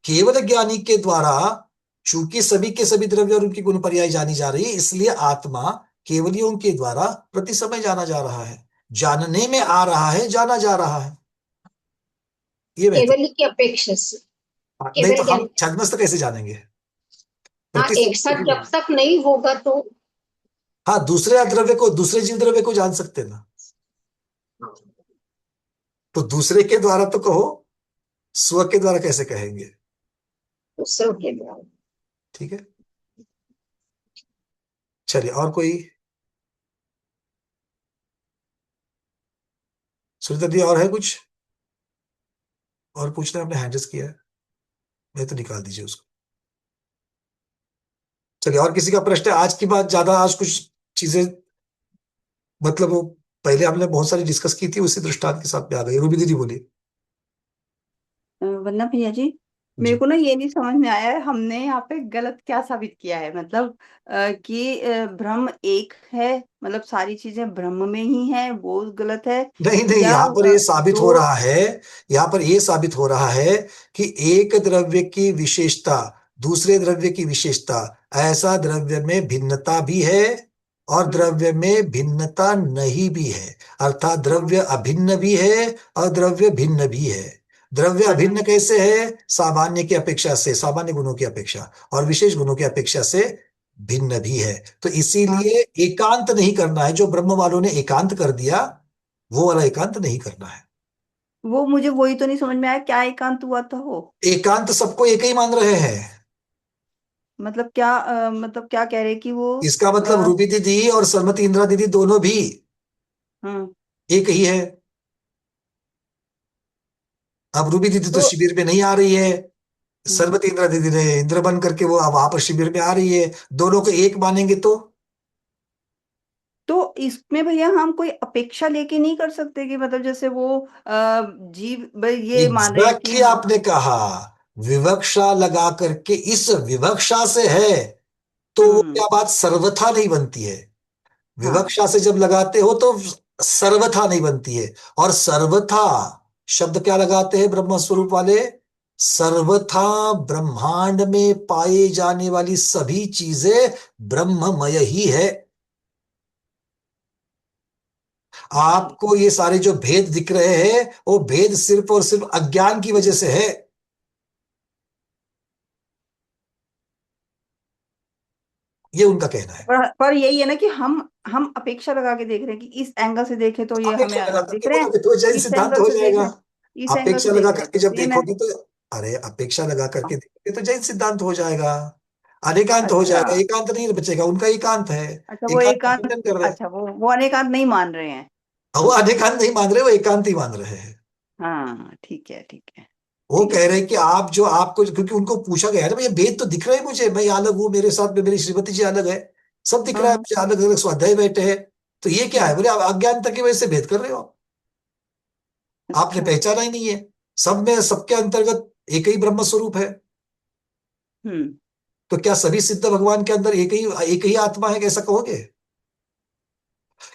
केवल ज्ञानी के द्वारा, चूंकि सभी के सभी द्रव्य और उनकी गुण पर्याय जानी जा रही है, इसलिए आत्मा केवलियों के द्वारा प्रति समय जाना जा रहा है। जानने में आ रहा है, जाना जा रहा है। ये केवल की अपेक्षा से। नहीं तो हम छद्मस्त कैसे जानेंगे? हाँ, एक साथ जब तक नहीं होगा तो। हाँ, दूसरे जीव द्रव्य को जान सकते ना। तो दूसरे के द्वारा तो कहो, स्व के द्वारा कैसे कहेंगे? दूसरों के द्वारा। ठीक है, चलिए और कोई? सुनीता दी और है कुछ और पूछना है? आपने हैंड रेज किया है, मैं तो निकाल दीजिए उसको। चलिए, और किसी का प्रश्न है? आज की बात ज्यादा, आज कुछ चीजें मतलब वो पहले हमने बहुत सारी डिस्कस की थी, उसी दृष्टांत के साथ में आ गई। रूबी दीदी बोलिए। वंदना भैया जी, मेरे जी को ना ये नहीं समझ में आया है हमने यहाँ पे गलत क्या साबित किया है। मतलब कि ब्रह्म एक है, मतलब सारी चीजें ब्रह्म में ही है, वो गलत है। नहीं नहीं, या यहाँ पर ये साबित हो दो। रहा है, यहाँ पर ये साबित हो रहा है कि एक द्रव्य की विशेषता दूसरे द्रव्य की विशेषता, ऐसा द्रव्य में भिन्नता भी है और हम्म, द्रव्य में भिन्नता नहीं भी है। अर्थात हाँ द्रव्य अभिन्न भी है और द्रव्य भिन्न भी है। द्रव्य हाँ अभिन्न कैसे है? सामान्य की अपेक्षा से, सामान्य गुणों की अपेक्षा, और विशेष गुणों की अपेक्षा से भिन्न भी है। तो हाँ। इसीलिए एकांत नहीं करना है। जो ब्रह्म वालों ने एकांत कर दिया, वो वाला एकांत नहीं करना है। वो मुझे वही तो नहीं समझ में आया, क्या एकांत हुआ था वो? एकांत सबको एक ही मान रहे हैं। मतलब क्या मतलब क्या कह रहे कि वो इसका मतलब आ, रूबी दीदी और सरमती इंदिरा दीदी दोनों भी हम्म। एक ही है। अब रूबी दीदी तो तो शिविर में नहीं आ रही है, हम्म, सरमती इंदिरा दीदी ने इंद्र बन करके वो वहां पर शिविर में आ रही है। दोनों को एक मानेंगे तो तो इसमें भैया हम कोई अपेक्षा लेके नहीं कर सकते कि मतलब जैसे वो जीव भाई ये मान रहे हैं कि एग्जैक्टली हाँ। आपने कहा, विवक्षा लगा करके, इस विवक्षा से है तो वो हम्म। क्या बात सर्वथा नहीं बनती है। हाँ। विवक्षा से जब लगाते हो तो सर्वथा नहीं बनती है। और सर्वथा शब्द क्या लगाते हैं ब्रह्म स्वरूप वाले? सर्वथा ब्रह्मांड में पाए जाने वाली सभी चीजें ब्रह्ममय ही है। ठीक है। आपको ये सारे जो भेद दिख रहे हैं, वो भेद सिर्फ और सिर्फ अज्ञान की वजह से है। ये उनका कहना है। पर यही है ना कि हम अपेक्षा लगा के देख रहे हैं कि इस एंगल से देखे तो ये हमें अपेक्षा लगा अलग दिख करके रहे हैं, बोलोगे तो जैन इस सिद्धांत एंगल हो से देख जाएगा। रहे हैं, इस एंगल से अपेक्षा देख लगा रहे हैं करके तो जब सेम है। देखोगे तो, अरे अपेक्षा लगा करके देखोगे तो जैन सिद्धांत हो जाएगा। अनेकांत हो अच्छा। जाएगा, एकांत नहीं बचेगा। उनका एकांत है, अच्छा वो एकांत का एकांत। खंडन कर रहे हैं। अच्छा वो अनेकांत नहीं मान रहे हैं। और वो अनेकांत नहीं मान रहे, वो एकांत ही मान रहे हैं। हाँ ठीक है, ठीक है। वो ठीक कह है। रहे हैं कि आप जो आपको, क्योंकि उनको पूछा गया है ना, भैया भेद तो दिख रहा है मुझे, मैं अलग हूँ, मेरे साथ में मेरी श्रीमती जी अलग है, सब दिख हाँ रहा है हाँ। मुझे, अलग अलग स्वाध्याय बैठे हैं। तो ये क्या है? हम्म। बोले आप अज्ञानता की वजह से भेद कर रहे हो, आपने अच्छा। पहचाना ही नहीं है। सब में, सबके अंतर्गत एक ही ब्रह्म स्वरूप है। हम्म। तो क्या सभी सिद्ध भगवान के अंदर एक ही आत्मा है, कैसा कहोगे?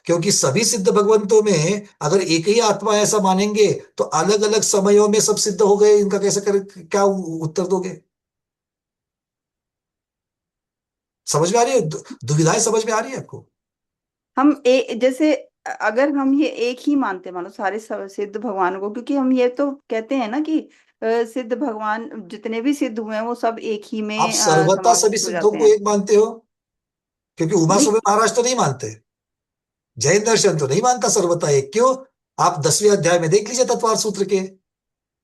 क्योंकि सभी सिद्ध भगवंतों में अगर एक ही आत्मा है ऐसा मानेंगे, तो अलग अलग समयों में सब सिद्ध हो गए, इनका कैसे कर, क्या उत्तर दोगे? समझ में आ रही है दुविधाएं समझ में आ रही है आपको? जैसे अगर हम ये एक ही मानते मानो सारे सिद्ध भगवान को, क्योंकि हम ये तो कहते हैं ना कि सिद्ध भगवान जितने भी सिद्ध हुए हैं वो सब एक ही आप में सर्वथा सभी समाहित हो सिद्धों जाते को हैं। एक मानते हो? क्योंकि उमा नहीं। सुबह महाराज तो नहीं मानते, जैन दर्शन तो नहीं मानता सर्वथा एक। क्यों? आप 10वें अध्याय में देख लीजिए तत्वार सूत्र के,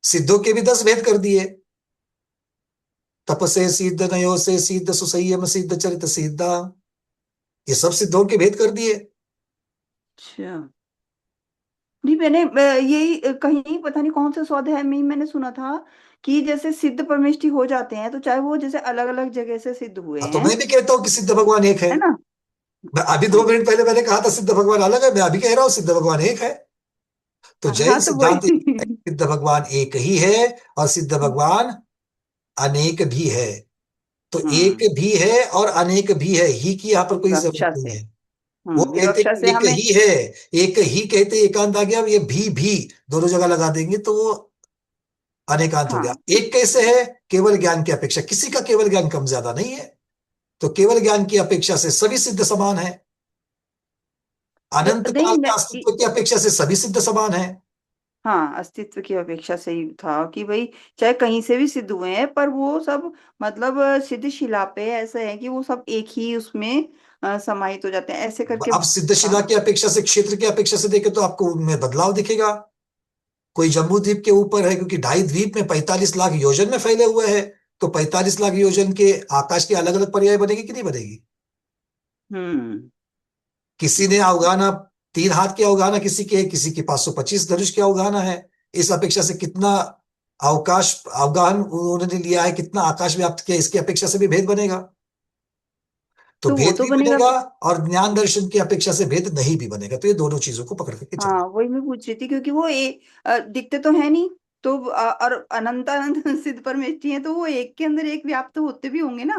सिद्धों के भी 10 भेद कर दिए। तपसे सिद्ध, नयो से सिद्ध, सुसंयम सिद्ध, चरित सिद्धा, ये सब सिद्धों के भेद कर दिए। अच्छा। नहीं मैंने यही कहीं पता नहीं कौन से स्वाध्याय में ही मैंने सुना था कि जैसे सिद्ध परमेष्टि हो जाते हैं तो चाहे वो जैसे अलग अलग जगह से सिद्ध हुए तो हैं, मैं भी कहता हूं कि सिद्ध भगवान एक है। है ना। मैं अभी हाँ 2 मिनट पहले मैंने कहा था सिद्ध भगवान अलग है, मैं अभी कह रहा हूं सिद्ध भगवान एक है। तो जैन हाँ तो सिद्धांत वही। सिद्ध भगवान एक ही है और सिद्ध भगवान अनेक भी है। तो एक हम्म। भी है और अनेक भी है ही की यहाँ पर कोई जरूरत विवक्षा से। नहीं है। वो कहते विवक्षा कि से एक हमें। ही है, एक ही कहते एकांत आ गया। अब ये भी दोनों जगह लगा देंगे तो वो अनेकांत हो गया। हाँ। एक कैसे है? केवल ज्ञान की अपेक्षा, किसी का केवल ज्ञान कम ज्यादा नहीं है, तो केवल ज्ञान की अपेक्षा से सभी सिद्ध समान है। अनंत काल नहीं के अस्तित्व की अपेक्षा से सभी सिद्ध समान है। हाँ अस्तित्व की अपेक्षा से ही था कि भाई चाहे कहीं से भी सिद्ध हुए हैं पर वो सब मतलब सिद्ध शिला पे ऐसे है कि वो सब एक ही उसमें समाहित हो जाते हैं ऐसे करके अब था। सिद्धशिला की अपेक्षा से, क्षेत्र की अपेक्षा से देखे तो आपको उनमें बदलाव दिखेगा। कोई जम्बू द्वीप के ऊपर है, क्योंकि 2.5 द्वीप में 45 लाख योजन में फैले हुए हैं, तो 45 लाख योजन के आकाश के अलग अलग पर्याय बनेगी कि नहीं बनेगी? हम्म। किसी ने अवगाना 3 हाथ की अवगाना किसी के 525 धनुष की अवगाना है। इस अपेक्षा से कितना अवकाश अवगाहन उन्होंने लिया है, कितना आकाश व्याप्त किया, इसकी अपेक्षा से भी भेद बनेगा। तो तो वो भेद तो भी बनेगा। बनेगा और ज्ञान दर्शन की अपेक्षा से भेद नहीं भी बनेगा। तो ये दोनों चीजों को पकड़ करके चलना। हाँ, वही मैं पूछ रही थी, क्योंकि वो दिखते तो है नहीं, तो और अनंत अनंत सिद्ध परमेष्टि है, तो वो एक के अंदर एक व्याप्त होते भी होंगे ना।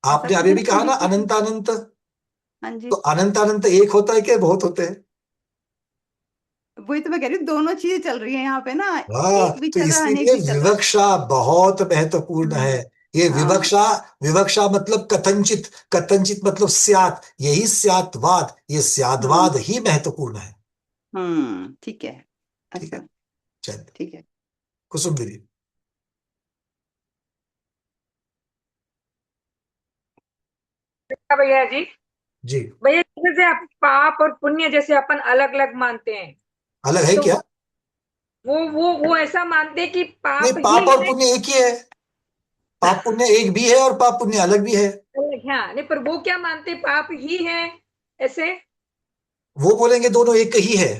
ऐसा आपने कुछ अभी मैं भी कहा पूछ ना रही थी। अनंत अनंत। हाँ तो जी। अनंत अनंत एक होता है क्या बहुत होते हैं? वही तो मैं कह रही हूँ, दोनों चीजें चल रही है यहाँ पे ना। हाँ, एक भी तो चल रहा है, अनेक इसीलिए भी चल रहा है। विवक्षा बहुत महत्वपूर्ण है। ये हाँ। विवक्षा, विवक्षा मतलब कथनचित, कथनचित मतलब स्यात्, यही स्यात्वाद, ये हाँ। स्याद्वाद ही महत्वपूर्ण है। ठीक है। ठीक है, अच्छा। चलिए। ठीक है। कुसुम दीदी। भैया जी। जी। भैया जैसे आप पाप और पुण्य जैसे अपन अलग अलग मानते हैं, अलग है तो क्या? वो ऐसा मानते हैं कि नहीं, पाप ही पाप और है। पुण्य एक ही है। पाप पुण्य एक भी है और पाप पुण्य अलग भी है। अलग, हाँ नहीं, पर वो क्या मानते हैं, पाप ही है ऐसे। वो बोलेंगे दोनों एक ही है।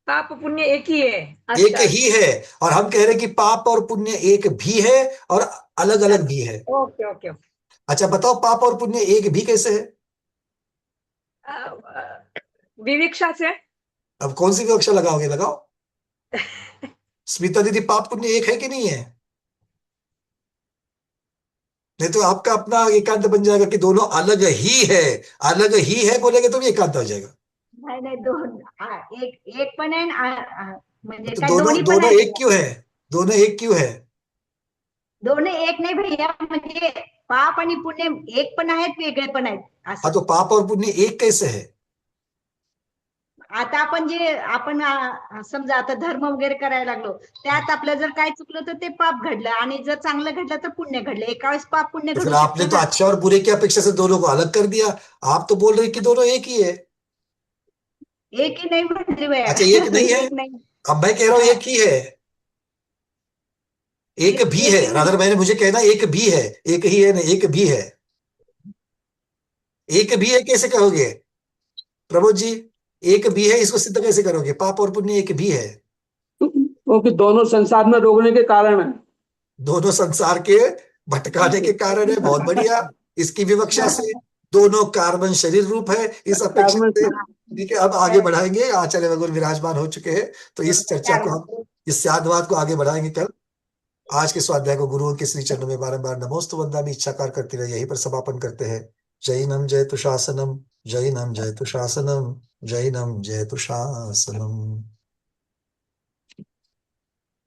पाप पुण्य एक ही है। एक अच्छा ही है। और हम कह रहे हैं कि पाप और पुण्य एक भी है और अलग अलग भी है। Okay okay okay. अच्छा बताओ, पाप और पुण्य एक भी कैसे है? विविक्षा से। अब कौन सी विवक्षा लगाओगे, लगाओ। स्मिता दीदी, पाप पुण्य एक है कि नहीं है? नहीं तो आपका अपना एकांत बन जाएगा कि दोनों अलग ही है। अलग ही है बोलेगे तो भी एकांत हो जाएगा। नाही नाही दोन एक पण आहे म्हणजे तो काय दोनों दोन्ही पण दोनों आहे एक क्यों है? दोनों एक क्यों है? दोन्ही एक नाही भैया, म्हणजे पाप आणि पुण्य एक पण आहेत, वेगळे पण आहेत हाँ, असं. तो पाप और पुण्य एक कैसे है? आता आपण समजा आता धर्म वगैरे करायला लागलो, त्यात आपलं जर काय चुकलं तर ते पाप घडलं, आणि जर चांगलं घडलं तर पुण्य घडलं. एका वेळेस पाप पुण्य तो फिर घडू आपने शकतं तो ना. अच्छा और बुरे की अपेक्षा से दोनों को अलग कर दिया। आप तो बोल रहे कि दोनों एक ही है। एक ही नाही म्हणजे भैया. अच्छा, एक नहीं है। एक नाही. अब मैं कह रहा हूं हाँ, एक ही है। एक भी है, एक ही रादर म्हणजे मैंने मुझे कहना एक भी है। एक ही है ना, एक भी है। एक भी है कैसे कहोगे प्रमोद जी? एक भी है इसको सिद्ध कैसे करोगे? पाप और पुण्य एक भी है। क्योंकि दोनों संसार में रोकने के कारण है। दोनों संसार के भटकाने के कारण है। बहुत बढ़िया। इसकी विवक्षा से दोनों कार्बन शरीर रूप है, इस अपेक्षा कार्बन से। से ठीक है, अब आगे बढ़ाएंगे। आचार्य वगैरह विराजमान हो चुके हैं, तो इस चर्चा को हम, इस सिद्धांतवाद को आगे बढ़ाएंगे कल। आज के स्वाध्याय को गुरुओं के श्री चरणों में बारंबार नमोस्तु वंदनामि इच्छाकार करते हुए यहीं पर समापन करते हैं। जैनम जयतु शासनम, जैनम जयतु शासनम, जैनम जयतु शासनम।